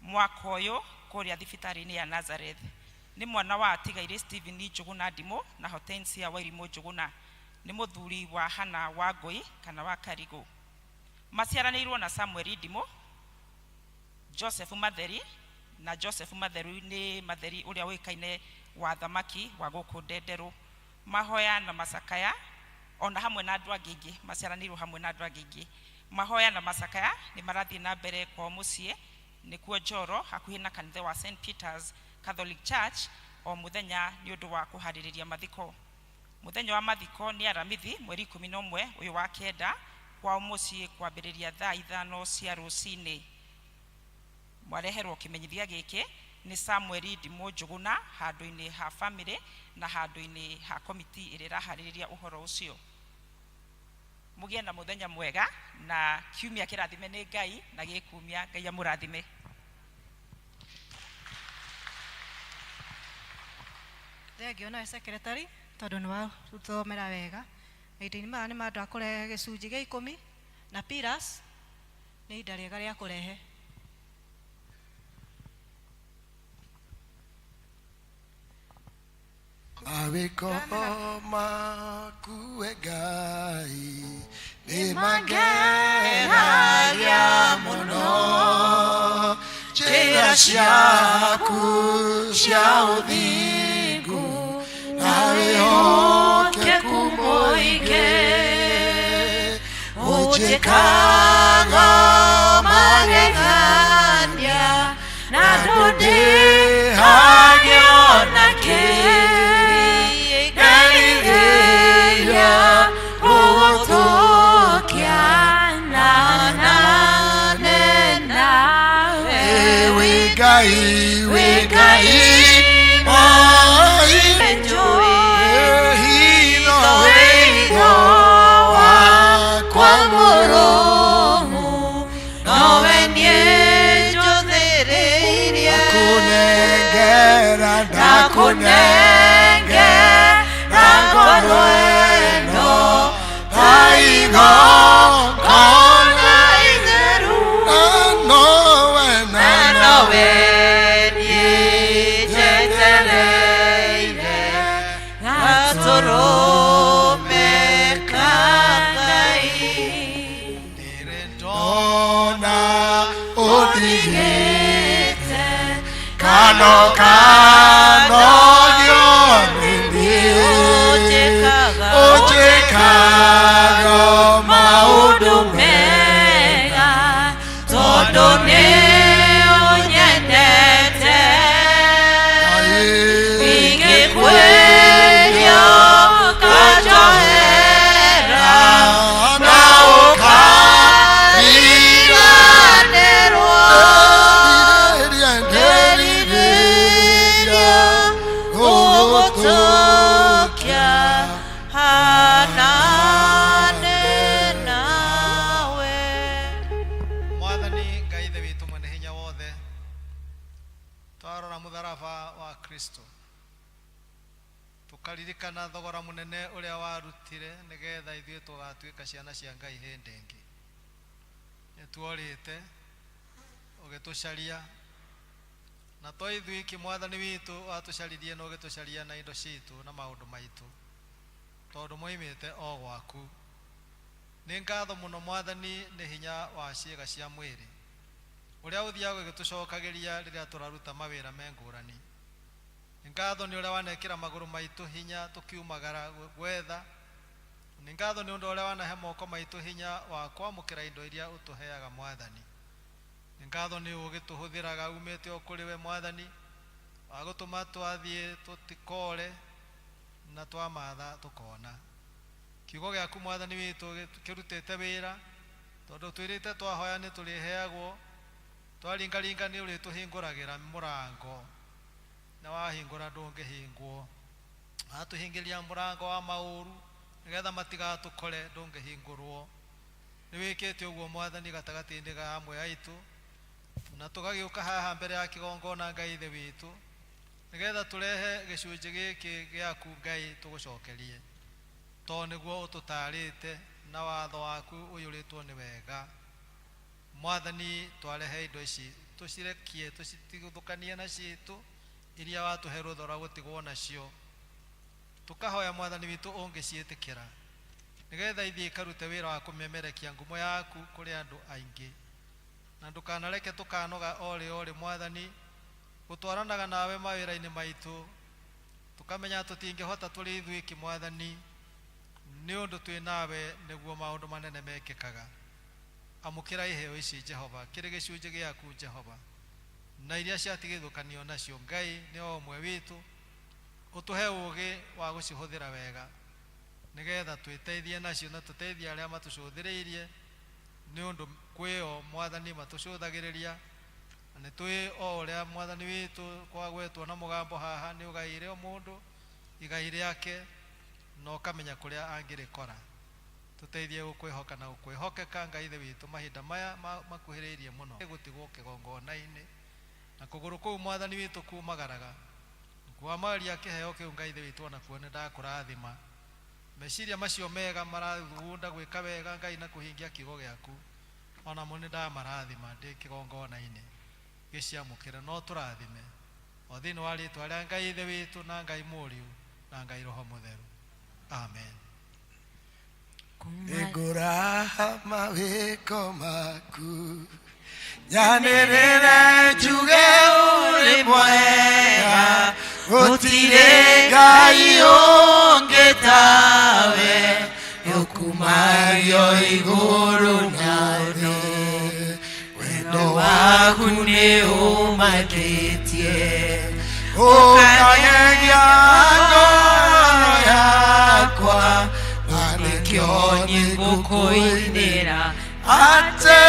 mwaka ũyũ kũrĩa thibitarĩ-inĩ ya Nazareth. Nĩ mwana wa Tigaire Stephen Njuguna Ndimũ na Hortensia Wairimũ Njuguna. Nĩ mũthuri wa Hana wa Ngũi kana wa Karigũ. Maciaranĩirwo na Samuel Ndimũ, Joseph Matheri na Joseph Matheru nĩ Matheri ũrĩa ũĩkaine wa thamaki wa gũkũ Ndenderũ. Mahoya na macakaya ona hamwe na andũ angĩ aingĩ maciaranĩirwo hamwe na andũ angĩ aingĩ. Mahoya na macakaya nĩ marathiĩ na mbere kwa mũciĩ nĩkuo Njoro hakuhĩ na kanitha wa St Peter's Catholic Church o mũthenya nĩ ũndũ wa kũharĩrĩria mathiko. Muthenya wa mathiko ni aramithi mweri 11 uyu wa kenda kwa mucii kwambiriria thaa 5 cia rucini. Mwareherwo kimenyithia giki ni Samuel Ndimo Njuguna handu-ini ha family na handu-ini ha komiti irira haririria uhoro ucio. Mugie na muthenya mwega na kiumia kirathime ni Ngai na gikumia Ngai amurathime. Thengio na secretary tondu ni wa tuthomera wega. Maita-ini maya ni mandu akurehe gicunji gia 10 na pillars ni inda riega ria kurehe. Mawiko maku Ngai ni mageragia muno, njĩra ciaku cia ũthingu na wĩhokeku mũingĩ ũnjĩkaga magegania na ndũndĩhagia ona kĩ. We gai oi enjoy hino wa kwa moromu no wenye jothereria kunengera ngorweno taigo kona itheru Kano ojekaga maundu mega tondu ni unyendete ingĩkwĩrio kanjohera na ũkariganĩrwo ũgũtũkia hanane nawe. Mwathani Ngai ithe witũ mwene hinya wothe, twarora mũtharaba wa Kristo tukaririkana thogora munene uria warutire nigetha ithuĩ tũgatuĩka ciana cia Ngai hĩndĩ ĩngĩ. Nĩtuorĩte ũgĩtũcaria na to ithuĩ iki Mwathani witũ watucaririe na ũgĩtũcaria na indo citũ na maũndũ maitũ tondũ moimĩte o gwaku. Nĩ ngatho mũno Mwathani nĩ hinya wa ciĩga cia mwĩrĩ ũrĩa ũthiaga ũgĩtũcokagĩria rĩrĩa tũraruta mawĩra mengũrani. Nĩ ngatho nĩ ũrĩa wanekĩra magũrũ maitũ hinya tũkiumagara gwetha. Nĩ ngatho nĩ ũndũ ũrĩa wanahe moko maitũ hinya wa kwamũkĩra indo iria ũtũheaga Mwathani. Nĩ ngatho nĩ ũgĩtũhũthĩraga umĩte o kũrĩ we Mwathani wa gũtũma twathiĩ tũtikore na twamatha tũkona. Kiugo gĩaku Mwathani witũ kĩrutĩte wĩra tondũ twĩrĩte twahoya nĩ tũrĩheagwo, twaringaringa nĩ ũrĩtũhingũragĩra mũrango na wahingũra ndũngĩhingwo. Watũhingĩria mũrango wa maũru nĩgetha matigatũkore ndũngĩhingũrwo. Nĩ wĩkĩte ũguo Mwathani gatagatĩ-inĩ ga amwe aitũ na tũgagĩũka haha mbere ya kĩgongona Ngai ithe witũ nĩgetha tũrehe gĩcunjĩ gĩkĩ gĩaku Ngai tũgũcokerie to nĩguo ũtũtarĩte na watho waku ũiyũrĩtwo nĩ wega. Mwathani twarehe indo ici tũcirekie tũcitigithũkanie na citũ iria watũhe rũtho rwa gũtigwo nacio. Tukahoya Mwathani witũ ũngĩciĩtĩkĩra nĩgetha ithiĩ ikarute wĩra wa kũmemerekia ngumo yaku kũrĩ andũ aingĩ na ndũkanareke tũkanoga orĩ Mwathani gũtwaranaga nawe mawĩra-inĩ maitũ tukamenya tũtingĩhota tũrĩ ithuĩ iki Mwathani nĩ ũndũ twĩ nawe nĩguo maũndũ manene mekĩkaga. Amũkĩra iheo ici Jehova kĩrĩ gĩcunjĩ gĩaku Jehova na iria ciatigithũkanio nacio Ngai nĩ o ũmwe witũ ũtũhe ũũgĩ wa gũcihũthĩra wega nigetha twiteithie nacio na tuteithie aria matucũthĩrĩirie nĩ ũndũ kwĩo mwathani matucũthagĩrĩria na nĩ o ũrĩa mwathani witũ kwagwetwo na mũgambo haha nĩ ũgaĩire o mũndũ igai rĩake na ũkamenya kũrĩa angĩrĩkora. Tuteithie gũkwĩhoka na gũkwĩhokeka Ngai Ithe witũ mahinda maya makuhĩrĩirie mũno gũtigwo kĩgongona-inĩ na kũgũrũ kũu mwathani witũ kumagaraga kwamaria kĩheo kĩu Ngai Ithe witũ onakuo nĩ ndakũrathima meciria macio mega marathugunda gwĩka wega Ngai na kũhingia kiugo gĩaku ona mo nĩ ndamarathima ndĩ kĩgongona-inĩ gĩciamũkĩre no tũrathime o thĩinĩ wa rĩĩtwa rĩa Ngai Ithe witũ na Ngai Mũriũ na Ngai Roho Mũtheru. Amen. Egora mawĩko maku nyanĩrĩre njuge ũrĩ mwega gũtirĩ Ngai ũngĩ tawe ũkumagio igũrũ na thĩ wendo waku nĩ ũmakĩtie ũkanyagia ngoro yakwa Kyo nyĩngũkũinĩra atĩ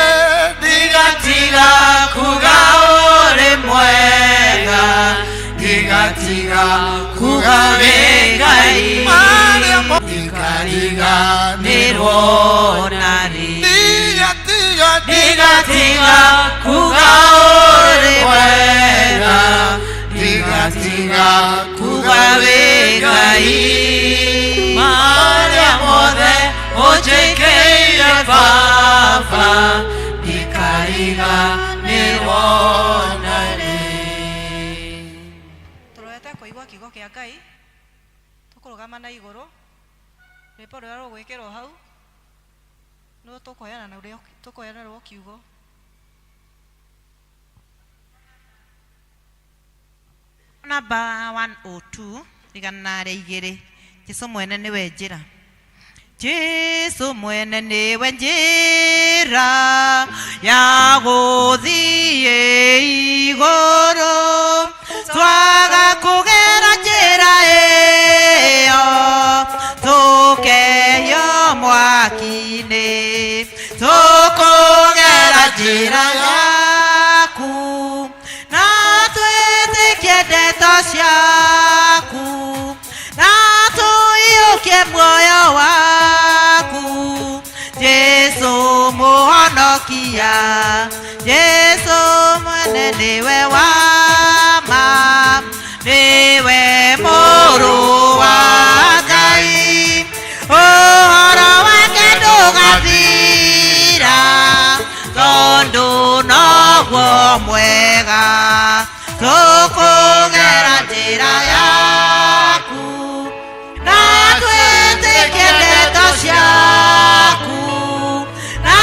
ndigatiga kuga ũrĩ mwega ndigatiga kuga wĩ Ngai ndikariganĩrwo na rĩ ndigatiga kuga ũrĩ mwega ndigatiga kuga wĩ Ngai Ojikeire Baba ndikariganĩrwo na rĩ. Tũroete kũigua kiugo kĩa Ngai tũkũrũgama na igũrũ rwĩmbo rũrĩa rũgwĩkĩrwo hau nĩrwo tũkoyana rwo kiugo. Namba 102 igana rĩa igĩrĩ. Jesũ mwene nĩwe njĩra. Jesũ mwene nĩwe njĩra ya gũthiĩ igũrũ twaga kũgera njĩra ĩyo tũkehio mwaki-inĩ tũkũgera njĩra yaku na twĩtĩkie ndeto ciaku na tũiyũkie muoyo waku Jesũ mũhonokia Jesũ mwene nĩwe wa ma nĩwe mũrũ wa Ngai ũhoro wake ndũgathira tondũ noguo mwega tũkũgera njĩra yaku na twĩtĩkie ndeto ciaku na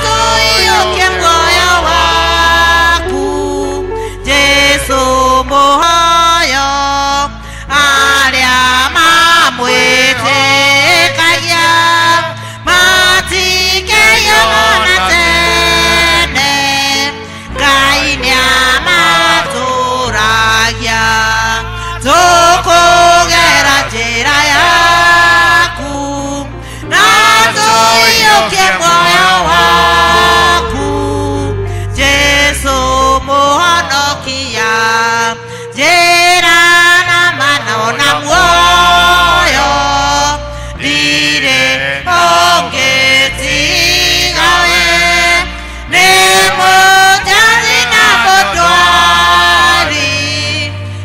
tũiyũkie muoyo waku Jesũ mũhoyo arĩa mamwĩtĩkagia matikehio na tene Ngai nĩamatũragia tũkũgera njĩra yaku na tũiyũkie muoyo waku Jesũ mũhonokia njĩra na mana na muoyo ndirĩ ũngĩ tiga we nĩ mũnjathi na mũtwari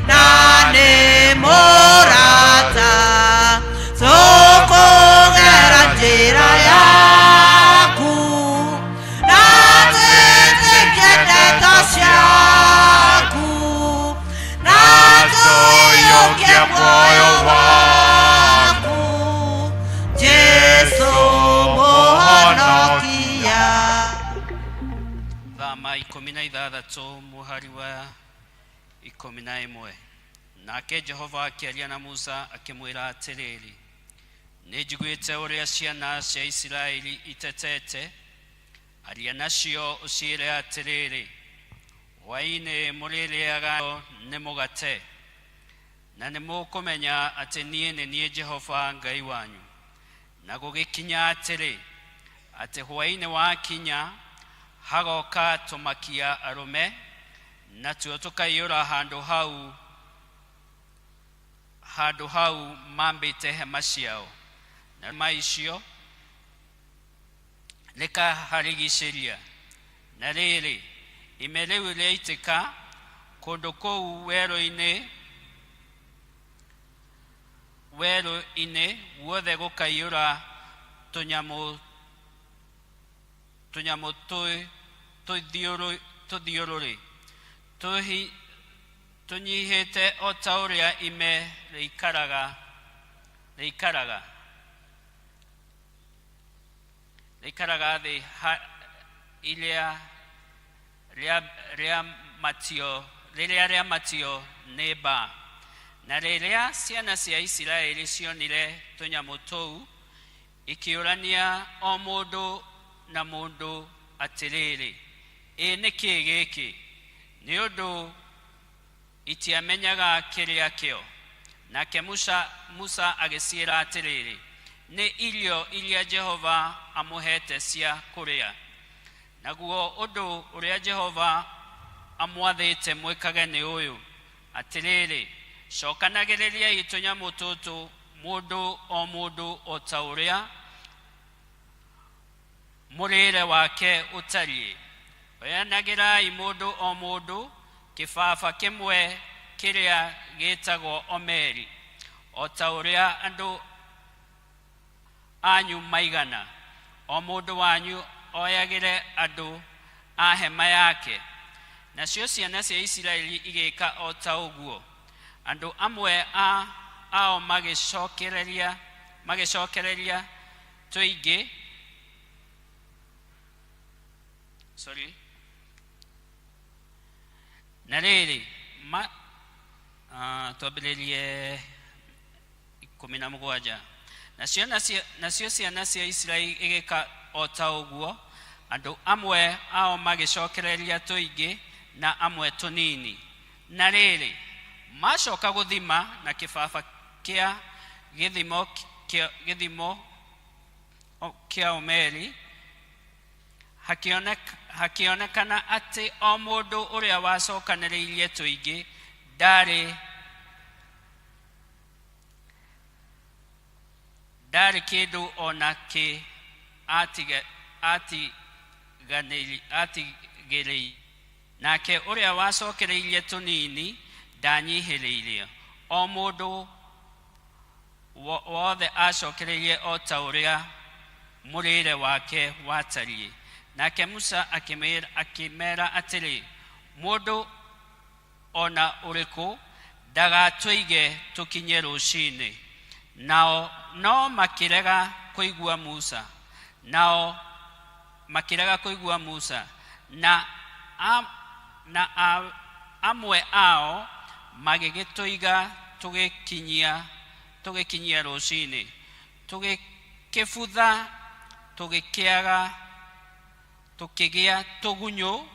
na nĩ mũrata tũkũgera njĩra yaku na twĩtĩkie ndeto ciaku na tũiyũkie muoyo waku Jesũ mũhonokia. Thama 16 mũhari wa 11. Nake Jehova akĩaria na Musa akĩmwĩra atĩrĩrĩ, nĩ njiguĩte ũrĩa ciana cia Isiraeli itetete, aria nacio ũciĩre atĩrĩrĩ, hwaĩ-inĩ mũrĩrĩaga nĩ mũgate, na nĩ mũkũmenya atĩ niĩ nĩ niĩ Jehova Ngai wanyu, na gũgĩkinya atĩrĩ atĩ hwaĩ-inĩ wakinya hagoka tũmakia arũme na tuo tũkaiyũra handũ hau mambĩte hema ciao na maicio rĩkaharigicĩria. Na rĩrĩ ime rĩu rĩaitĩka kũndũ kũu werũ-inĩ guothe gũkaiyũra tũnyamũ tũthiũrũrĩ tũnyihĩte o ta ũrĩa ime rĩikaraga thĩ rĩrĩa rĩamatio nĩ mbaa. Na rĩrĩa ciana cia Isiraeli cionire tũnyamũ tũu ikĩũrania o mũndũ na mũndũ atĩrĩrĩ, ĩ nĩ kĩĩ gĩkĩ? Nĩ ũndũ itiamenyaga kĩrĩa kĩo. Nake Musa agĩciĩra atĩrĩrĩ, nĩ irio iria Jehova amũhete cia kũrĩa. Naguo ũndũ ũrĩa Jehova amwathĩte mwĩkage nĩ ũyũ atĩrĩrĩ, cokanagĩrĩriai tũnyamũ tũtũ mũndũ o mũndũ o ta ũrĩa mũrĩre wake ũtariĩ. Oyanagĩrai mũndũ o mũndũ kĩbaba kĩmwe kĩrĩa gĩtagwo omeri, o ta ũrĩa andũ anyu maigana. O mũndũ wanyu oyagĩre andũ a hema yake. Nacio ciana cia Isiraeli igĩka o ta ũguo. Andũ amwe ao magĩcokereria tũingĩ na rĩrĩ twambĩrĩrie 17. Nacio ciana cia Isiraeli igĩka o ta ũguo. Andũ amwe ao magĩcokereria tũingĩ na amwe tũnini. Na rĩrĩ macoka gũthima na kĩbaba kĩa gĩthimo kĩa omeri, hakĩonekana atĩ o mũndũ ũrĩa wacokanĩrĩirie tũingĩ ndarĩ kĩndũ ona kĩ atigĩrĩire. Nake ũrĩa wacokereirie tũnini ndanyihĩrĩirie. O mũndũ wothe acokereirie o ta ũrĩa mũrĩre wake watariĩ. Nake Musa akĩmera atĩrĩ, mũndũ ona ũrĩkũ ndagatũige tũkinye rũciinĩ. Nao no makĩrega kũigua Musa. Na amwe ao magĩgĩtũiga tũgĩkinyia rũciinĩ. Tũgĩkĩbutha tũkĩgĩa tũgunyũ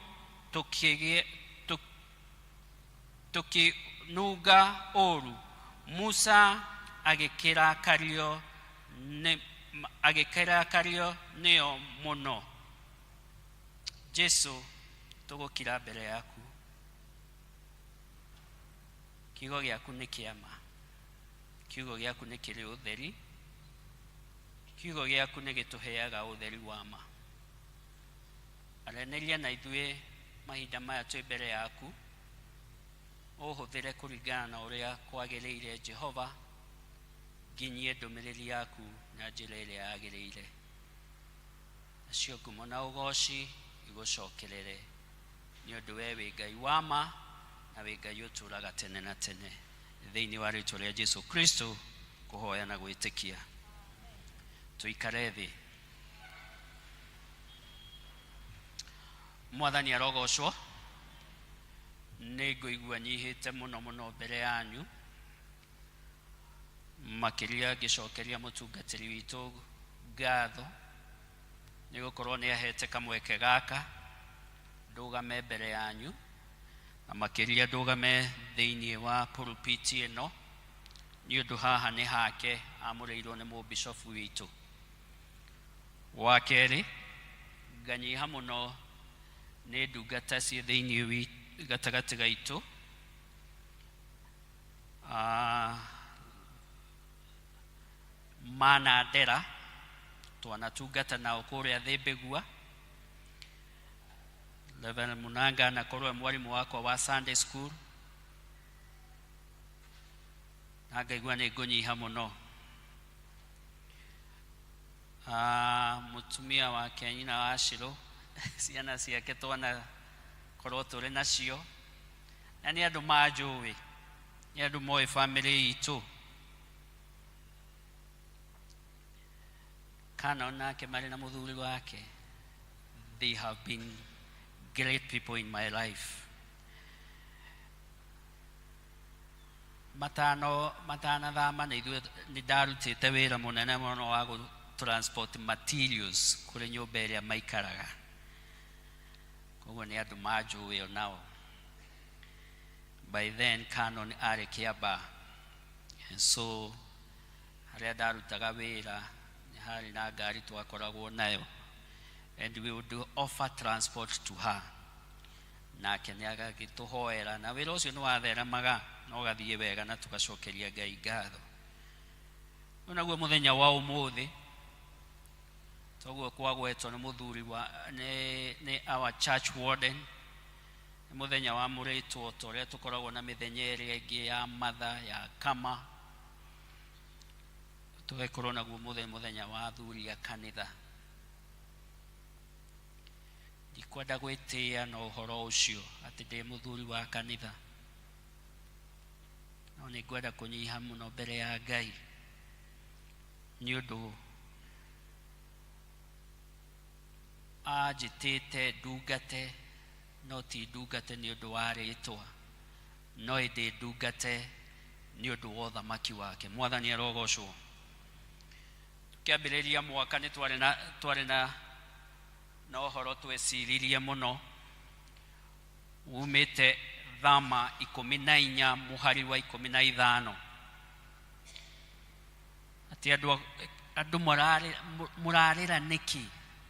tũkĩnunga ũru. Musa agĩkĩrakario nĩo mũno. Jesu, tũgũkira mbere yaku. Kiugo gĩaku nĩ kĩama. Kiugo gĩaku nĩ kĩrĩ ũtheri. Kiugo gĩaku nĩ gĩtũheaga ũtheri wa ma. Aranĩria na ithuĩ mahinda maya twĩ mbere yaku. Ũhũthĩre kũringana na ũrĩa kwagĩrĩire Jehova. Nginyie ndũmĩrĩri yaku na njĩra ĩrĩa yagĩrĩire. Nacio ngumo na ũgooci igũcokerere, nĩ ũndũ we wĩ Ngai wa ma na wĩ Ngai ũtũũraga tene na tene. Thĩinĩ wa rĩĩtwa rĩa Jesu Kristo kũhoya na gwĩtĩkia. Tũikare thĩ. Mwathani arogocwo. Nĩ ngũigua nyihĩte mũno mbere yanyu, makĩria ngĩcokeria mũtungatĩri witũ ngatho nĩ gũkorwo nĩ ahete kamweke gaka ndũgame mbere yanyu, na makĩria ndũgame thĩinĩ wa pulpiti ĩno, nĩ ũndũ haha nĩ hake amũrĩirwo nĩ mũbishofu witũ. wa kerĩ nganyiha mũno nĩ ndungata ciĩ thĩinĩ gatagatĩ gaitũ Mana Ndera twanatungata nao kũrĩa Thĩmbĩgua. Reverend Munanga anakorwo mwalimu wakwa wa Sunday school na ngaigua nĩ ngũnyiha mũno. Mũtumia wake nyina wa Shiro ciana ciake twanakorwo tũrĩ nacio na nĩ andũ manjũĩ, nĩ andũ moĩ family itũ. Canon nake marĩ na mũthuri wake, they have been great people in my life. Matanathama nĩ ithuĩ nĩ ndarutĩte wĩra mũnene mũno wa transport materials kũrĩ nyũmba ĩrĩa maikaraga, koguo nĩ andũ manjũĩ o nao. By then Canon arĩ Kĩamba, and so harĩa ndarutaga wĩra nĩ harĩ na ngari twakoragwo nayo, and we would offer transport to her. Nake nĩ agagĩtũhoera na wĩra ũcio nĩ watheremaga na ũgathiĩ wega na tũgacokeria Ngai ngatho. Naguo mũthenya wa ũmũthĩ toguo kwagwetwo nĩ mũthuri wa nĩ our church warden, nĩ mũthenya wa mũrĩtwo ta ũrĩa tũkoragwo na mĩthenya ĩrĩa ĩngĩ ya matha ya kama, tũgĩkorwo naguo mũthenya wa athuri a kanitha. Ndikwenda gwĩtĩĩa na ũhoro ũcio atĩ ndĩ mũthuri wa kanitha, no nĩ ngwenda kũnyiha mũno mbere ya Ngai nĩ ũndũ anjĩtĩte ndungate, no ti ndungate nĩ ũndũ wa rĩtwa, no ĩndĩ ndungate nĩ ũndũ wa ũthamaki wake. Mwathani arogocwo. Tukĩambĩrĩria mwaka nĩ twarĩ na ũhoro tweciririe mũno umĩte Thama 14 mũhari wa 15 atĩ andũ mũrarĩra nĩkĩ,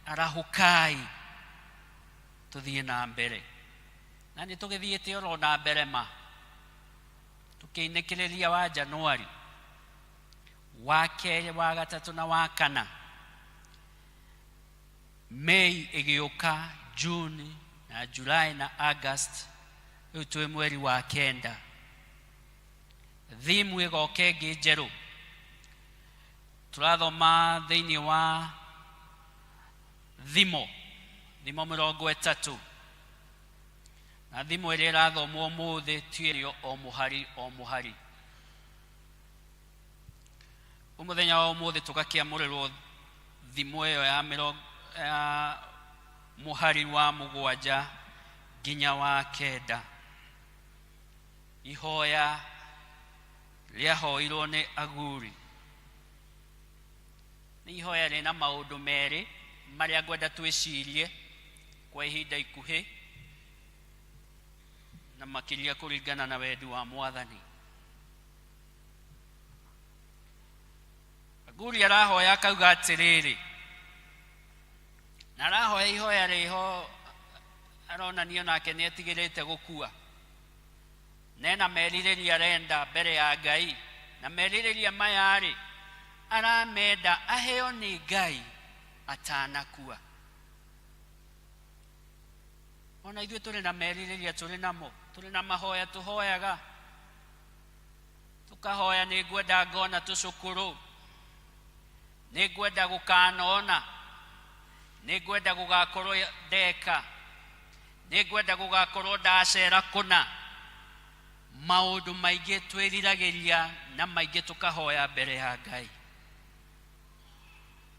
arahũkai tũthiĩ na mbere. Na nĩ tũgĩthiĩte oro na mbere ma tũkĩinĩkĩrĩria wa Januari, wa kerĩ, wa gatatũ na wa kana, Mei ĩgĩũka, June na July na August, rĩu twĩ mweri wa kenda. Thimu ĩgoka ĩngĩ njerũ. Tũrathoma thĩinĩ wa thimo 30, na thimo ĩrĩa ĩrathomwo ũmũthĩ tuĩrio o mũhari. Mũthenya wa ũmũthĩ tũgakĩamũrĩrwo thimo ĩyo ya mũhari wa 7 nginya wa 9. Ihoya rĩahoirwo nĩ aguri. Nĩ ihoya rĩna maũndũ merĩ marĩa ngwenda twĩcirie kwa ihinda ikuhĩ na makĩria kũringana na wendi wa Mwathani. Aguri arahoya akauga atĩrĩrĩ, na arahoya ihoya rĩho aronania nake nĩ etigĩrĩte gũkua, nena merirĩria arenda mbere ya Ngai, na merirĩria maya-rĩ aramenda aheo nĩ Ngai atanakua. Ona ithuĩ tũrĩ na merirĩria tũrĩ namo, tũrĩ na mahoya tũhoyaga, tũkahoya nĩ ngwenda ngona tũcũkũrũ, nĩ ngwenda gũkanona, nĩ ngwenda gũgakorwo ndeka, nĩ ngwenda gũgakorwo ndacera kũna. Maũndũ maingĩ twĩriragĩria na maingĩ tũkahoya mbere ya Ngai.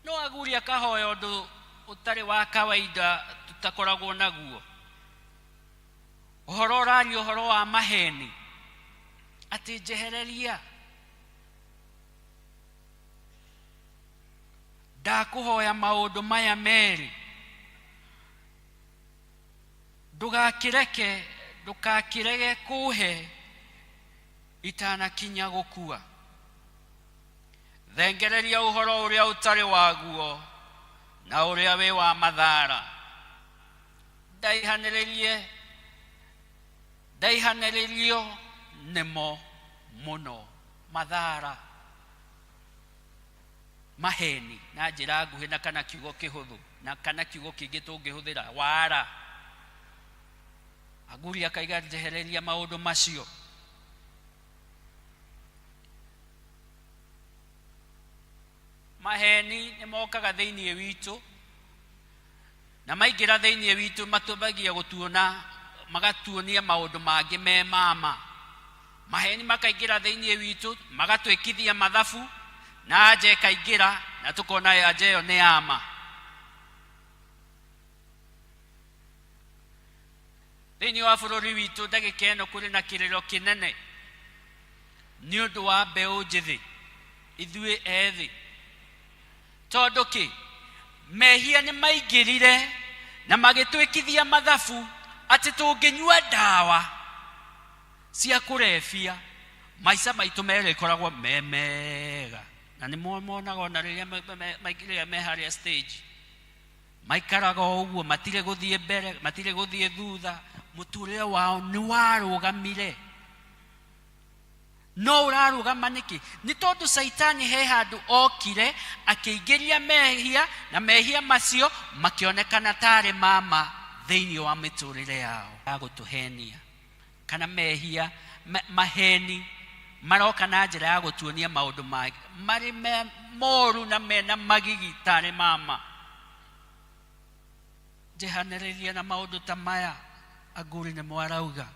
No aguri akahoya ũndũ ũtarĩ wa kawaida tũtakoragwo naguo. Ũhoro ũraria ũhoro wa maheni, atĩ njehereria, ndakũhoya maũndũ maya merĩ, ndũgakĩrege kũhe itanakinya gũkua. Thengereria ũhoro ũrĩa ũtarĩ waguo na uria we wa mathara ndaihanĩrĩrio nĩmo mũno mathara maheni na njĩra nguhĩ na kana kiugo kĩhũthũ na kana kiugo kĩngĩ tũngĩhũthĩra wara Aguri akaiga njehereria maũndũ macio maheni nĩ mokaga thĩinĩ witũ na maingĩra thĩinĩ witũ matũbagia gũtuona magatuonia maũndũ mangĩ me mama maheni makaingĩra thĩinĩ witũ magatwĩkithia mathabu na anje kaingĩra na tukona anje ĩyo nĩ yama thĩinĩ wa bũrũri witũ ndagĩka ĩno kũrĩ na kĩrĩro kĩnene nĩ ũndũ wa mbeũ njĩthĩ ithuĩ ethĩ tondũ kĩ mehia nĩ maingĩrire na magĩtwĩkithia mathabu atĩ tũngĩnyua ndawa cia kũrebia maica maitũ merĩ koragwo mega na nĩ monaga ona rĩrĩa maingĩrĩra me harĩa stage maikaraga ũguo matirĩ gũthiĩ mbere matirĩ gũthiĩ thutha mũtũrĩre wao nĩ warũgamire no ũrarũgama nĩkĩ nĩ tondũ Saitani he handũ okire akĩingĩria mehia na mehia macio makĩonekana tarĩ mama thĩinĩ wa mĩtũrĩre yao ya gũtũhenia kana mehia maheni maroka na njĩra ya gũtuonia maũndũ marĩ moru na mena magigi tarĩ mama njehanĩrĩria na maũndũ ta maya Aguri nĩ mwarauga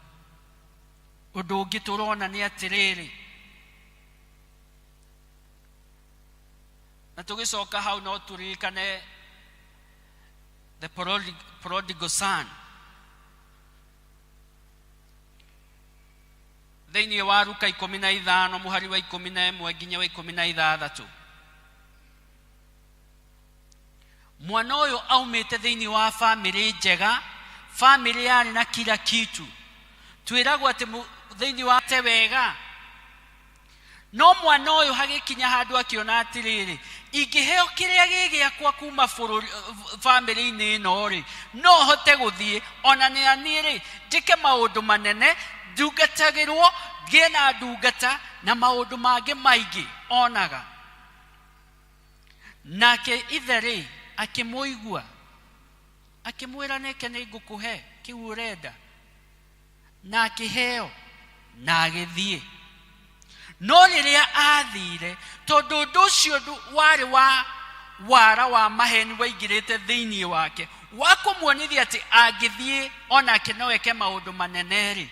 ũndũ ũngĩ tũrona nĩ atĩrĩrĩ na tũgĩcoka hau no tũririkane the prodigal son thĩinĩ wa Luka 15 mũhari wa 11 nginya wa 16 mwana ũyũ aumĩte thĩinĩ wa famĩlĩ njega famĩlĩ yarĩ na kila kitu twĩragwo atĩ thĩinĩ wa te wega no mwana ũyũ hagĩkinya handũ akĩona atĩrĩrĩ ingĩheo kĩrĩa gĩgĩakwa kuma famĩlĩ-inĩ ĩno rĩ no hote gũthiĩ ona nĩ aniĩ rĩ njĩke maũndũ manene ndungatagĩrwo ngĩe na ndungata na maũndũ mangĩ maingĩ onaga nake ithe rĩ akĩmũigua akĩmwĩra nĩke nĩ ngũkũhe kĩu ũrenda na akĩheo na agĩthiĩ no rĩrĩa athire tondũ ũndũ ũcio warĩ wa wara wa maheni waingĩrĩte thĩinĩ wake wa kũmuonithia atĩ angĩthiĩ onake no eke maũndũ manene rĩ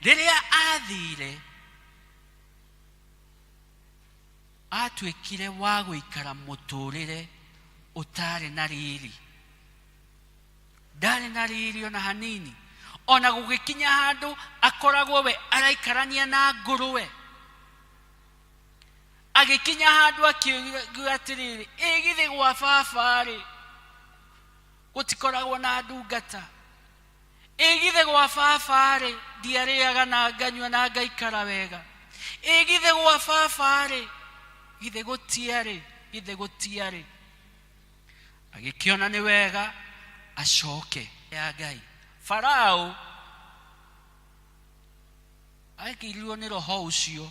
rĩrĩa athire atuĩkire wa gũikara mũtũrĩre ũtarĩ na riri ndarĩ na riri ona hanini ona gũgĩkinya handũ akoragwo we araikarania na ngũrũwe agĩkinya handũ akiuga atĩrĩrĩ ĩgithĩ gwa baba rĩ gũtikoragwo na ndungata ĩgithĩ gwa baba rĩ ndiarĩaga na nganyua na ngaikara wega ĩgithĩ gwa baba rĩ githĩ gũtiarĩ agĩkĩona nĩ wega acoke ya Ngai Farao akĩirirwo nĩ roho ũcio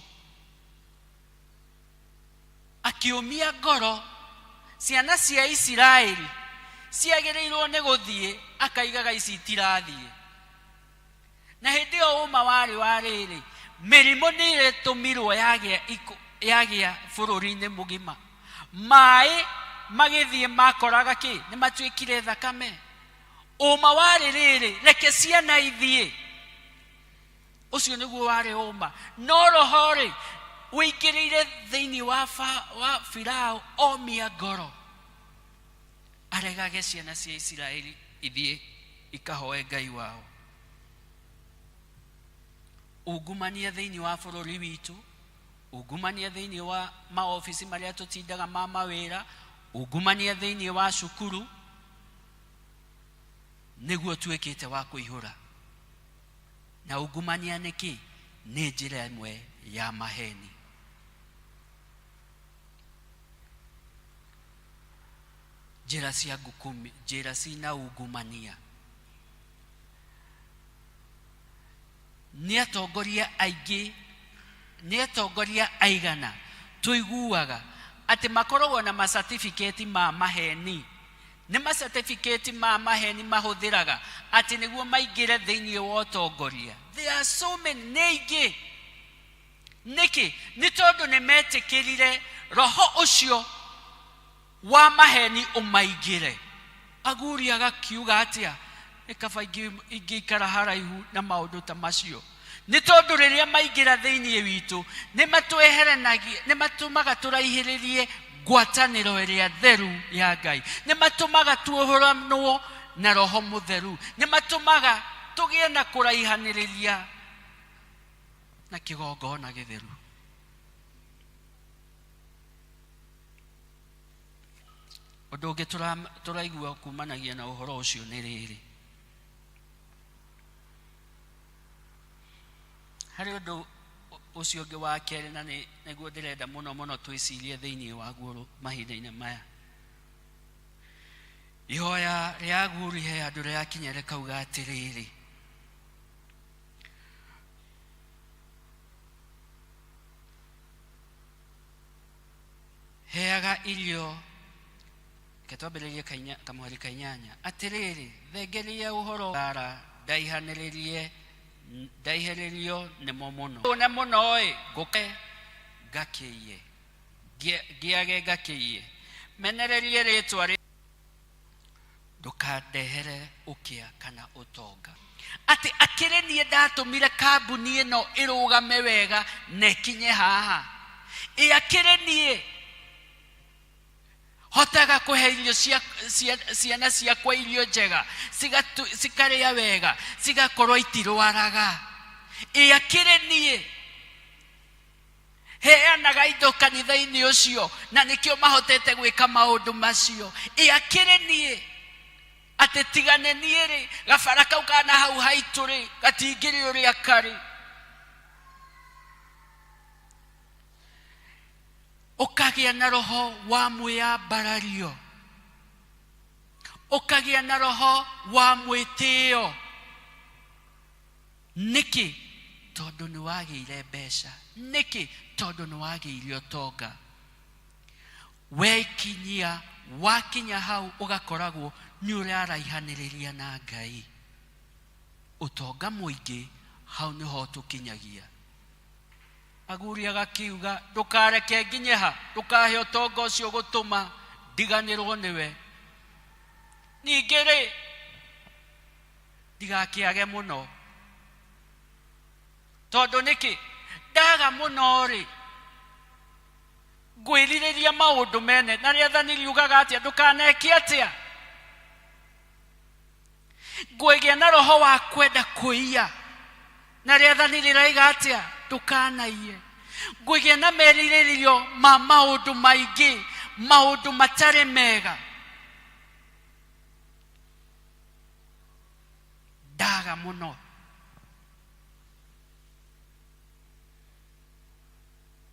akĩũmia ngoro ciana cia Isiraeli ciagĩrĩirwo nĩ gũthiĩ akaigaga ici itirathiĩ na hĩndĩ ĩyo ũma warĩ warĩrĩ mĩrimũ nĩ ĩrĩtũmirwo yagĩa bũrũri-inĩ mũgima maĩ magĩthiĩ makoraga kĩ nĩ matuĩkire thakame ũma warĩ rĩrĩ reke ciana ithiĩ ũcio nĩguo warĩ ũma no roho rĩ ũingĩrĩire thĩinĩ wa Farao omia ngoro aregage ciana cia Isiraeli ithiĩ ikahoe Ngai wao ungumania thĩinĩ wa bũrũri witũ ungumania thĩinĩ wa maofici marĩa tũtindaga ma mawĩra ungumania thĩinĩ wa cukuru nĩguo tuĩkĩte wa kũihũra na ungumania nĩkĩ nĩ njĩra ĩmwe ya maheni njĩra cia ngũkũmi, njĩra cina ungumania. Nĩ atongoria aigana tuiguaga atĩ makoragwo na ma-certificate ma maheni. Nĩ ma-certificate ma maheni mahũthĩraga atĩ nĩguo maingĩre thĩinĩ wa ũtongoria. There are so many, nĩ ingĩ. Nĩkĩ? Nĩ tondũ nĩ metĩkĩrire roho ũcio wa maheni ũmaingĩre. Aguri agakiuga atĩa, nĩ kaba ingĩikara haraihu na maũndũ ta macio. Nĩ tondũ rĩrĩa maingĩra thĩinĩ witũ nĩ matweherenagia, nĩ matũmaga tũraihĩrĩrie ngwatanĩro ĩrĩa theru ya Ngai. Nĩ matũmaga tuohoranwo na roho mũtheru. Nĩ matũmaga tũgĩe na kũraihanĩrĩria na kĩgongona gĩtheru. Ũndũ ũngĩ tũraigua kumanagia na ũhoro ũcio nĩ rĩrĩ. Harĩ ũndũ ũcio ũngĩ wa kerĩ, na nĩguo ndĩrenda mũno twĩcirie thĩinĩ waguo mahinda-inĩ maya. Ihoya rĩa aguri he andũ rĩakinya rĩkauga atĩrĩrĩ, heaga irio, ketwambĩrĩrie kamweri ka 8, atĩrĩrĩ, thengeria ũhoro gara ndaihĩrĩrio nĩmo mũno. Nĩ mũno ngũke ngakĩie, ngĩage ngakĩie, menererie rĩtwa ndũkandehere ũkĩa kana ũtonga. Atĩ akĩrĩ niĩ ndatũmire kambuni ĩno ĩrũgame wega na ĩkinye haha. Akĩrĩ niĩ hotaga kũhe irio ciana ciakwa irio njega, cikarĩa wega, cigakorwo itirwaraga. Akĩrĩ niĩ heanaga indo kanitha-inĩ ũcio na nĩkĩo mahotete gwĩka maũndũ macio. Akĩrĩ niĩ atĩ tigane niĩ rĩ, gabara kau kana hau haitũ rĩ, gatingĩrĩ ũrĩa karĩ. Ũkagĩa na roho wa mwĩyambarario, ũkagĩa na roho wa mwĩtĩo. Nĩkĩ? Tondũ nĩ wagĩire mbeca. Nĩkĩ? Tondũ nĩ wagĩire ũtonga. Wekinyia, wakinya hau ũgakoragwo nĩ ũraraihanĩrĩria na Ngai. Ũtonga mũingĩ hau nĩho tũkinyagia. Aguri agakiuga ndũkareke nginye ha, ndũkahe ũtonga ũcio gũtũma ndiganĩrwo nĩwe. Ningĩ rĩ, ndigakĩage mũno. Tondũ nĩkĩ? Ndaga mũno rĩ, ngwĩrirĩria maũndũ mene, na rĩathani riugaga atĩa, ndũkaneke atĩa. Ngwĩgĩa na roho wa kwenda kũiya, na rĩathani rĩraiga atĩa, ndũkanaiye. Ngwĩgĩa na merirĩrio ma maũndũ maingĩ, maũndũ matarĩ mega. Ndaga mũno.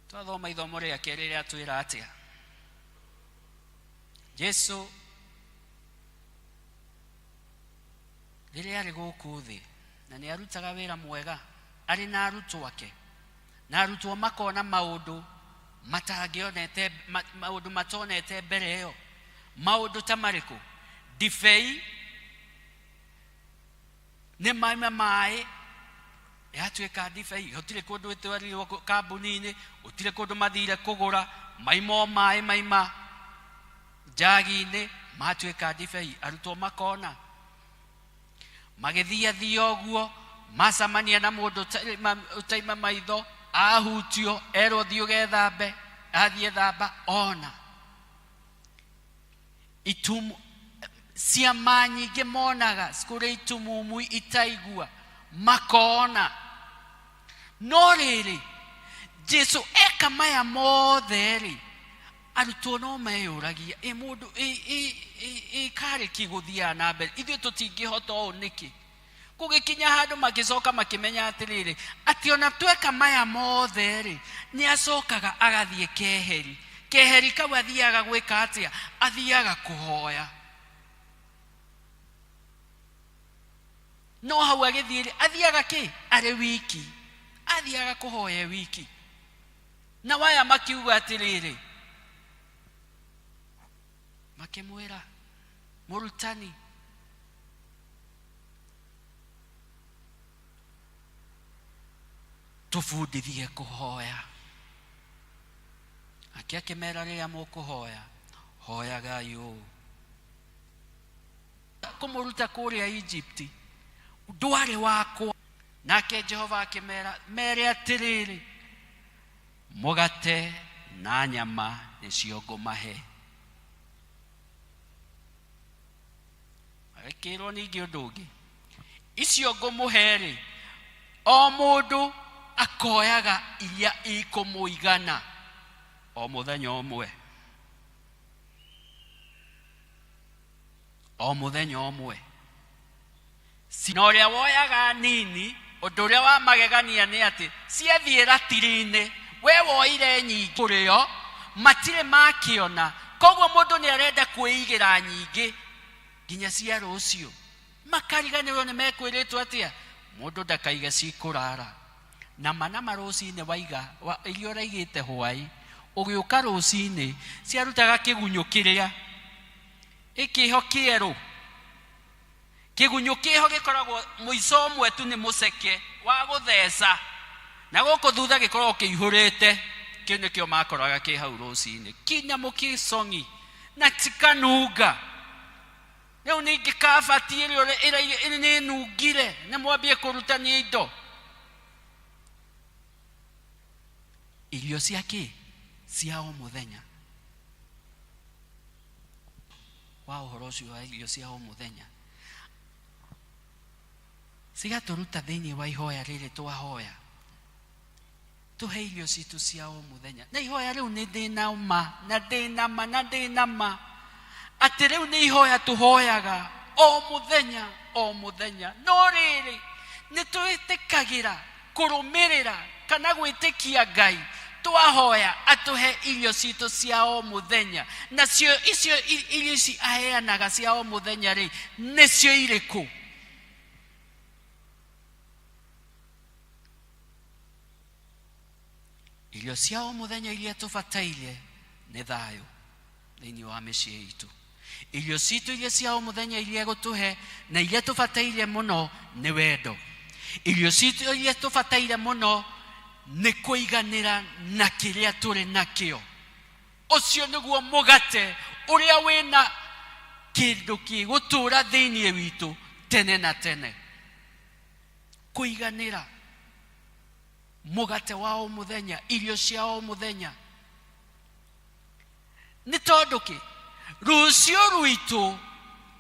Twathoma ithomo rĩa kerĩ rĩa twĩra atĩa, Jesu rĩrĩa arĩ gũkũ thĩ na nĩ arutaga wĩra mwega arĩ na arutwo ake, na arutwo makona maũndũ matangĩonete, maũndũ matonete mbere ĩyo. Maũndũ ta marĩkũ? Ndibei nĩ maĩ yatuĩka ndibei. Gũtirĩ kũndũ ĩtwarirwo kambuni-inĩ, gũtirĩ kũndũ mathire kũgũra, maimo maĩ maima njagi-inĩ, matuĩka ndibei. Arutwo makona, magĩthiathia ũguo, macamania na mũndũ ũtaima maitho, ahutio, erwo thiĩ ũgethambe, athiĩ thamba, ona. Itumu, ciama nyingĩ monaga, cikũrĩ itumumu itaigua, makona. No rĩrĩ, Jesu eka maya mothe rĩ, arutwo no meyũragia, mũndũ karĩki gũthiaga na mbere, ithuĩ tũtingĩhota ũũ nĩkĩ? Gũgĩkinya handũ magĩcoka makĩmenya atĩrĩrĩ, atĩ ona tweka maya mothe rĩ, nĩ acokaga agathiĩ keheri. keheri kau athiaga gwika atia athiaga kuhoya no hau agithire athiaga ki ari wiki athiaga kuhoya wiki na waya makiuga atiriri makimwira murutani tufundithie kuhoya akimera riria mukuhoya hoyagai uu kumuruta kuria Egypt ndwari wakwa nake Jehova akimera mere atiriri mugate na nyama nicio ngumahe akirwo ningi undu ungi icio ngumuheri o mundu akoyaga iria ikumuigana o muthenya omwe sinoria woyaga nini undu uria wa magegania ni ati ciethira tirine we woire nyingi kurio matire makiona koguo mundu ni arenda kuigira nyingi ginya cia rucio makariganirwo ni mekwiritwo atia mundu ndakaiga cikurara na mana maruci-ini waiga irio raigite hwai ugiuka ruci-ini ciarutaga kigunyo kiria ikiho kieru kigunyo kiho gikoragwo muico umwe tu ni muceke wa gutheca na guku thutha gikoragwo kiihurite kiu nikio makoraga ki hau ruci-ini kinya mukisongi na tikanunga riu ningi kabatie ira ni nungire na mwambie kurutania indo irio ciake cia o muthenya wa uhoro ucio wa irio cia o muthenya cigaturuta thiini wa ihoya riri twahoya tuhe irio citu cia o muthenya na ihoya riu ni ndinama na ndinama ati riu ni ihoya tuhoyaga o muthenya no riri ni twitikagira kurumirira kana gwitikia Ngai twahoya atuhe irio citu cia o muthenya nacio icio irio ci aheanaga cia o muthenya ri nicio iriku irio cia o muthenya iria tubataire ni thayo thiini wa micii itu irio citu iria cia o muthenya iria gutuhe na iria tubataire muno ni wendo irio citu iria tubataire muno ni kuiganira na kiria turi nakio ucio niguo mugate uria wina kindu kigutura thiini witu tene na tene kuiganira mugate wa o muthenya irio cia o muthenya ni tondu ki rucio rwitu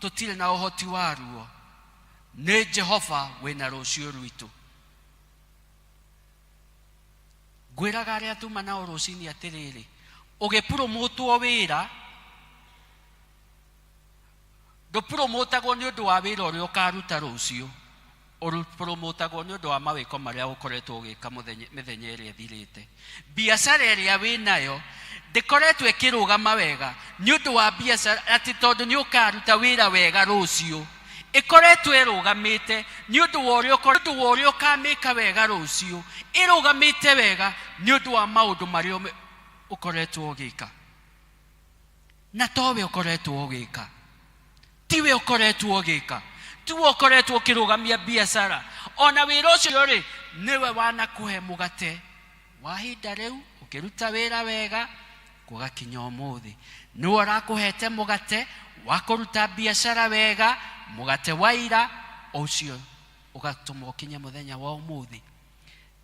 tutire na uhoti waruo ni Jehova wina rucio rwitu gwiraga aria tuma na rucini atiriri ugipuromotwo wira ndupuromotagwo ni undu wa wira uria ukaruta rucio urupuromotagwo ni undu wa mawiko maria ukoretwo ugika mithenya iria ithirite biashara iria winayo ndikoretwo ikirugama wega ni undu wa biashara ati tondu ni ukaruta wira wega rucio ikoretwo irugamite ni undu wa uria ukamika wega rucio irugamite wega ni undu wa maundu maria ukoretwo ugika na towe ukoretwo ugika tiwe ukoretwo ugika tuwe ukoretwo ukirugamia biashara ona wira ucio ri niwe wanakuhe mugate wahinda riu ukiruta wira wega kugakinya umuthi niwe arakuhete mugate wa kuruta biashara wega mugate waira ucio ugatuma ukinye muthenya wa umuthi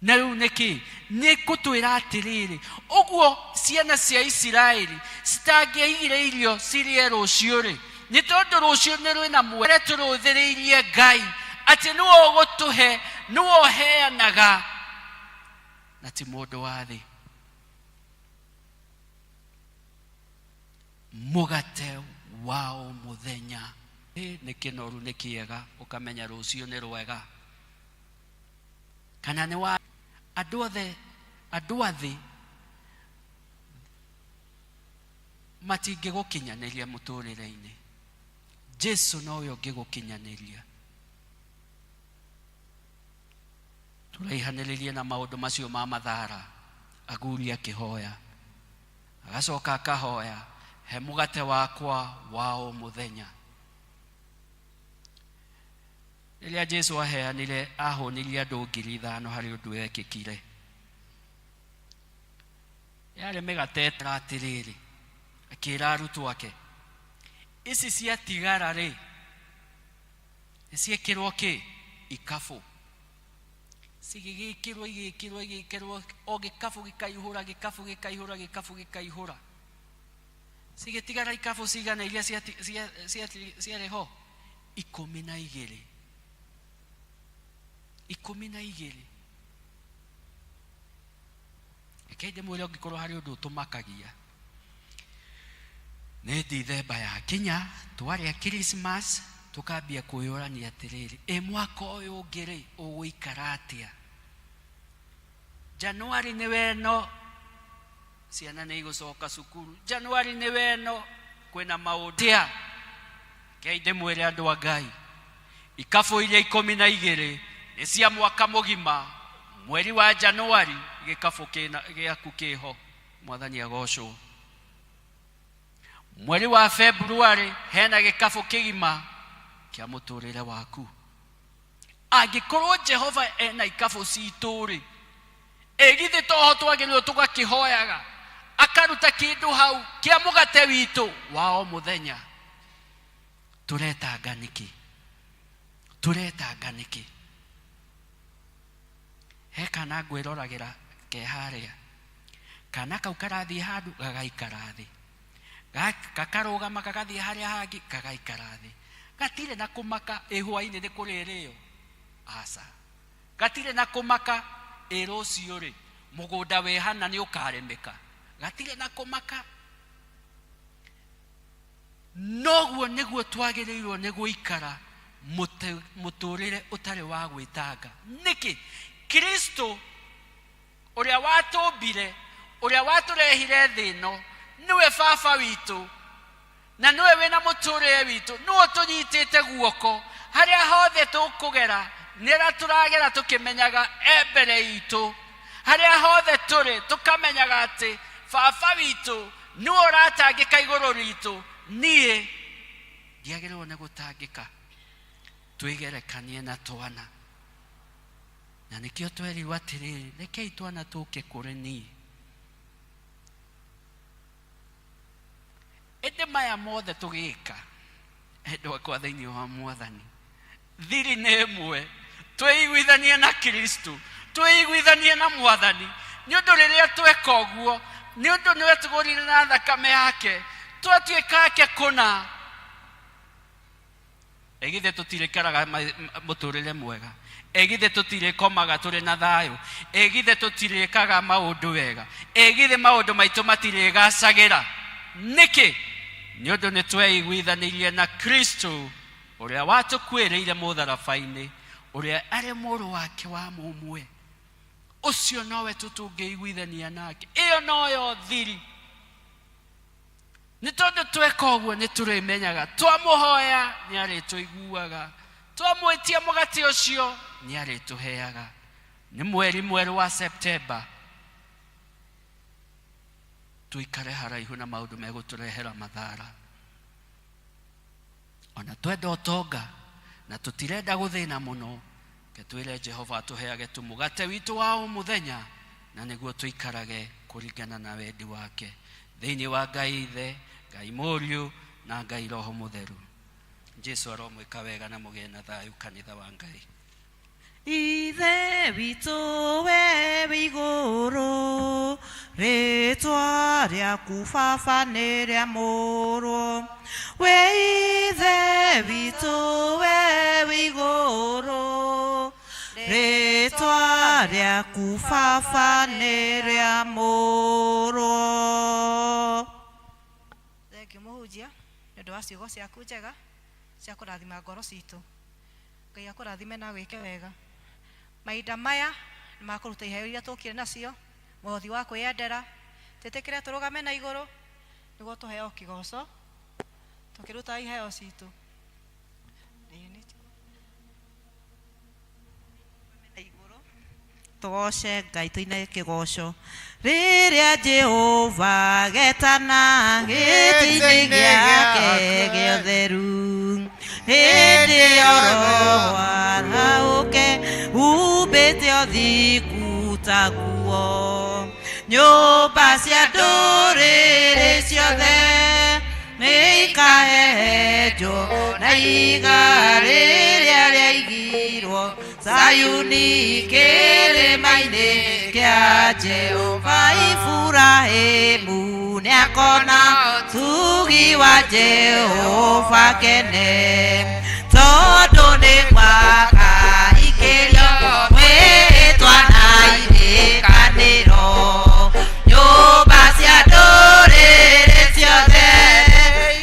na riu niki ni kutwira atiriri uguo ciana cia Isiraeli citangiigire irio cirie rucio ri ni tondu rucio ni rwina mwere turuthiriirie Ngai ati niwe ugutuhe niwe uheanaga na ti mundu wa thi mugate wa o muthenya ni kinoru ni kiega ukamenya rucio ni rwega kana ni wa andu athi matingĩgũkinyanĩria mũtũrĩre-inĩ. Jesu nowe ũngĩgũkinyanĩria. Tũraihanĩrĩrie na maũndũ macio ma mathara. Aguri akĩhoya, agacoka akahoya, he mũgate wakwa wa o mũthenya. Rĩrĩa Jesu aheanire ahũnirie andũ 5,000 harĩ ũndũ wekĩkire. Yarĩ mĩgate atĩrĩrĩ, akĩra arutwo ake, ici ciatigara rĩ, nĩciĩkĩrwo kĩ? Ikabu. Igĩkĩrwo o gĩkabu gĩkaihũra. Cigĩtigara ikabu cigana iria ciarĩ ho? 12. 12. Reke ndĩmwĩre ũngĩkorwo harĩ ũndũ ũtũmakagia. Nĩ Dithemba yakinya, twarĩa Christmas, tukambia kwĩyũrania atĩrĩrĩ, mwaka ũyũ ũngĩ rĩ, ũgũikara atĩa? Januari nĩ weno, ciana nĩ igũcoka cukuru. Januari nĩ weno, kwĩna maũndũ. Reke ndĩmwĩre andũ a Ngai, ikabu iria 12 nĩ cia mwaka mũgima. Mweri wa Januari gĩkabu gĩaku kĩho, Mwathani agocwo. Mweri wa February hena gĩkabu kĩgima kĩa mũtũrĩre waku. Angĩkorwo Jehova ena ikabu citũ rĩ, githĩ toho twagĩrĩirwo tũgakĩhoyaga, akaruta kĩndũ hau kĩa mũgate witũ wa o mũthenya. Tũretanga nĩkĩ? He kana ngwĩroragĩra ke harĩa, kana kau karathiĩ handũ gagaikara thĩ, gakarũgama gagathiĩ harĩa hangĩ gagaikara thĩ. Gatirĩ na kũmaka hwaĩ-inĩ nĩ kũrĩrĩo, aca. Gatirĩ na kũmaka rũciũ rĩ, mũgũnda wĩhana nĩ ũkarĩmĩka. Gatirĩ na kũmaka. Noguo nĩguo twagĩrĩirwo nĩ gũikara mũtũrĩre ũtarĩ wa gwĩtanga. Nĩkĩ? Kristo ũrĩa watũmbire, ũrĩa watũrehire thĩ ĩno, niwe baba witũ na niwe wĩna mũtũrĩre witũ. Nĩwe tũnyitĩte guoko harĩa hothe tũkũgera, nĩra tũragera tũkĩmenyaga mbere itũ. Harĩa hothe tũrĩ tũkamenyaga atĩ baba witũ niwe ũratangĩka igũrũ ritũ. Niĩ ndiagĩrĩirwo nĩ gũtangĩka. Twĩgerekanie na twana, na nĩkĩo twerirwo atĩrĩrĩ, rekei twana tũke kũrĩ niĩ. Ĩndĩ maya mothe tũgĩka, endwa akwa thĩinĩ wa Mwathani, thiri nĩ ĩmwe. Twĩiguithanie na Kristo, twĩiguithanie na Mwathani, nĩ ũndũ rĩrĩa tweka ũguo, nĩ ũndũ nĩwe tũgũrire na thakame yake, twatuĩka ake kũna. Githĩ tũtirĩikaraga mũtũrĩre mwega? Githĩ tũtirĩkomaga tũrĩ na thayũ? Githĩ tũtirĩkaga maũndũ wega? Githĩ maũndũ maitũ matirĩgacagĩra? Nĩkĩ? Nĩ ũndũ nĩ tweiguithanĩirie na Kristo ũrĩa watũkuĩrĩire mũtharaba-inĩ, ũrĩa arĩ mũrũ wake wa mũmwe. Ũcio nowe tũtũngĩiguithania nake. Ĩyo noyo thiri. Nĩ tondũ tweka ũguo nĩ tũrĩmenyaga, twamũhoya nĩ arĩtũiguaga, twamwĩtia mũgate ũcio nĩ arĩtũheaga. Nĩ mweri mwerũ wa Septemba, tuikare haraihu na maũndũ megũtũrehera mathara. Ona twenda ũtonga na tũtirenda gũthĩna mũno, ke twĩre Jehova atũheage tũmũgate witũ wa o mũthenya, na nĩguo tũikarage kũringana na wendi wake. Thĩinĩ wa Ngai Ithe, Ngai Mũriũ na Ngai Roho Mũtheru. Jesu aromwĩka wega na mũgĩe na thayũ kanitha wa Ngai. Ithe witũ we wĩ igũrũ, rĩĩtwa rĩaku baba nĩ rĩamũrwo. We Ithe witũ we wĩ igũrũ, rĩĩtwa rĩaku baba nĩ rĩamũrwo. Thengiũ mũhunjia nĩ ũndũ wa ciugo ciaku njega cia kũrathima ngoro citũ. Ngai akũrathime na gwĩke wega. Mahinda maya nĩ makũruta iheo iria tũkire nacio, mũhothi wa kwĩyendera. Tĩtĩkĩre tũrũgame na igũrũ nĩguo tũheo kĩgoco tũkĩruta iheo citũ. Tugoce Ngai tuine kĩgoco rĩrĩa Jehova getana gĩtĩ-inĩ gĩake gĩa ũtheru, hĩndĩ oro waraũke humbĩte ũthiku ta nguo, nyũmba cia ndũrĩrĩ ciothe nĩikahehenjwo na iga rĩrĩa rĩaigirwo Sayuni kĩrĩma-inĩ kĩa Jehova. Iburahĩmu nĩakona tugi wa Jehova kene, tondũ nĩ mwaka ikĩrio mwĩtwa na irĩkanĩro, nyũmba cia ndũrĩrĩ ciothe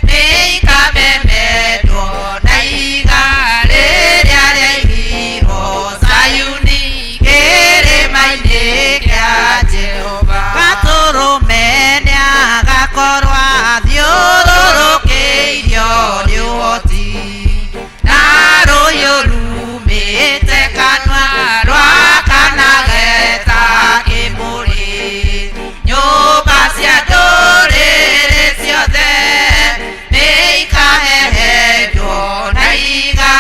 nĩikamemendwo na iga rĩrĩa rĩaigirwo Sayuni kĩrĩma-inĩ kĩa Jehova. Gatũrũme nĩagakorwo athiũrũrũkĩirio nĩ ũhoti, na rũhiũ rumĩte kanua rwakanageta kĩmũrĩ, nyũmba cia ndũrĩrĩ ciothe nĩikahehenjwo na iga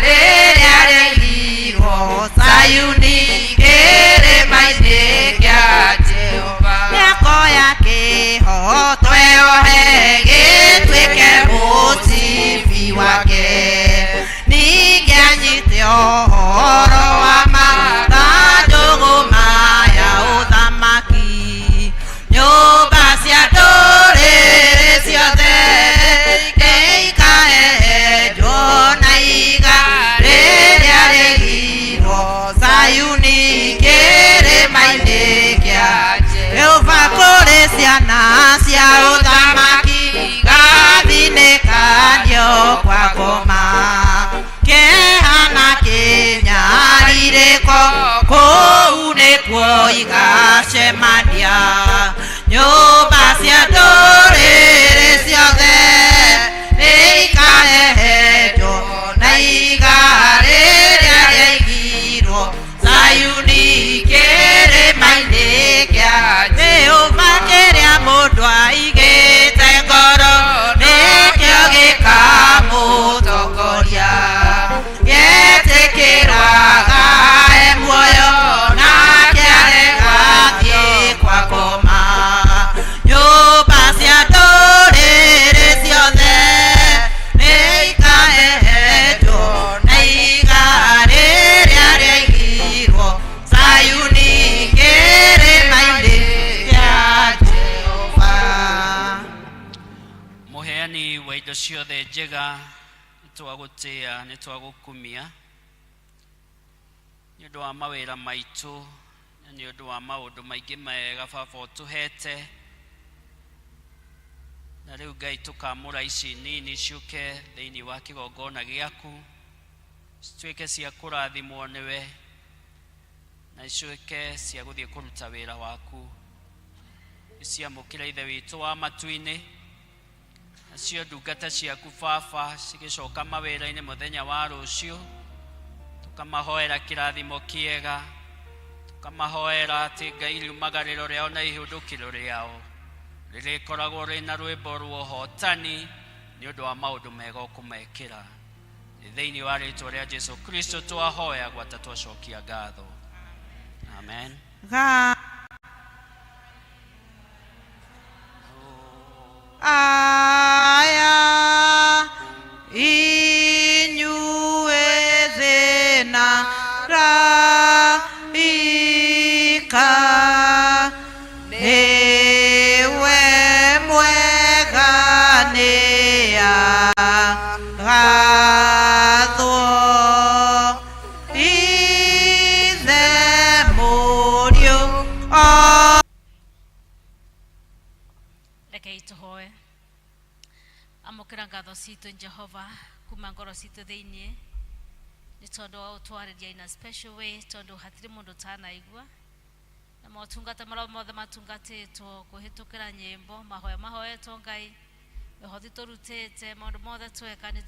rĩrĩa rĩaigirwo Sayuni kĩrĩma-inĩ kĩa Jehova. Nĩakoya kĩho tweohe gĩtuĩke mũcibi wake, ningĩ anyite ũhoro wa mathandũkũ maya ũthamaki, nyũmba cia ndũrĩrĩ ciothe nĩikahehenjwo na iga rĩrĩa rĩaigirwo Sayuni kĩrĩma-inĩ kĩa Jehova. Kũrĩ ciana cia ũthamaki gathinĩkanio kwa ngoma, kĩhana kĩnyarirĩko kũu nĩkuo igacemania, nyũmba cia ndũrĩrĩ ciothe nĩikahehenjwo na iga rĩrĩa rĩaigirwo Sayuni kĩrĩma-inĩ kĩa Jehova. Kĩrĩa mũndũ aigĩte ngoro nĩkĩo gĩkamũtongoria, getĩkĩraga e muoyo nake arega thiĩ kwa ngoma, nyũmba cia ndũrĩrĩ ciothe nĩikahehenjwo na iga rĩrĩa rĩaigirwo Sayuni kĩrĩma-inĩ kĩa Jehova. Mũheani wa indo ciothe njega nĩtwagũtĩĩa nĩtwagũkumia nĩ ũndũ wa mawĩra maitũ na nĩ ũndũ wa maũndũ maingĩ mega Baba ũtũhete, na rĩu Ngai tũkamũra ici nini ciũke thĩinĩ wa kĩgongona gĩaku, cituĩke cia kũrathimwo nĩwe na icuĩke cia gũthiĩ kũruta wĩra waku, iciamũkĩra ithe witũ wa matu-inĩ, nacio ndungata ciaku Baba cigĩcoka mawĩra-inĩ mũthenya wa rũciũ, tũkamahoera kĩrathimo kĩega, tũkamahoera atĩ Ngai riumagarĩro rĩao na ihũndũkĩro rĩao rĩrĩkoragwo rĩna rwĩmbo rwa ũhotani nĩ ũndũ wa maũndũ mega ũkũmekĩra. Thĩinĩ wa rĩĩtwa rĩa Jesũ Kristo twahoya gwata twacokia ngatho. Amen. Aya inyuĩ thĩna raika, nĩwe mwega nĩagathwo, ithe mũriũ Rekei tũhoe. Amũkĩra ngatho citũ Jehova kuma ngoro citũ thĩinĩ nĩ tondũ wa ũtwarĩria in a special way, tondũ hatirĩ mũndũ ũtanaigua na motungata marĩa mothe matungatĩtwo kũhĩtũkĩra nyĩmbo mahoya mahoyetwo Ngai wehothi tũrutĩte maũndũ mothe tweka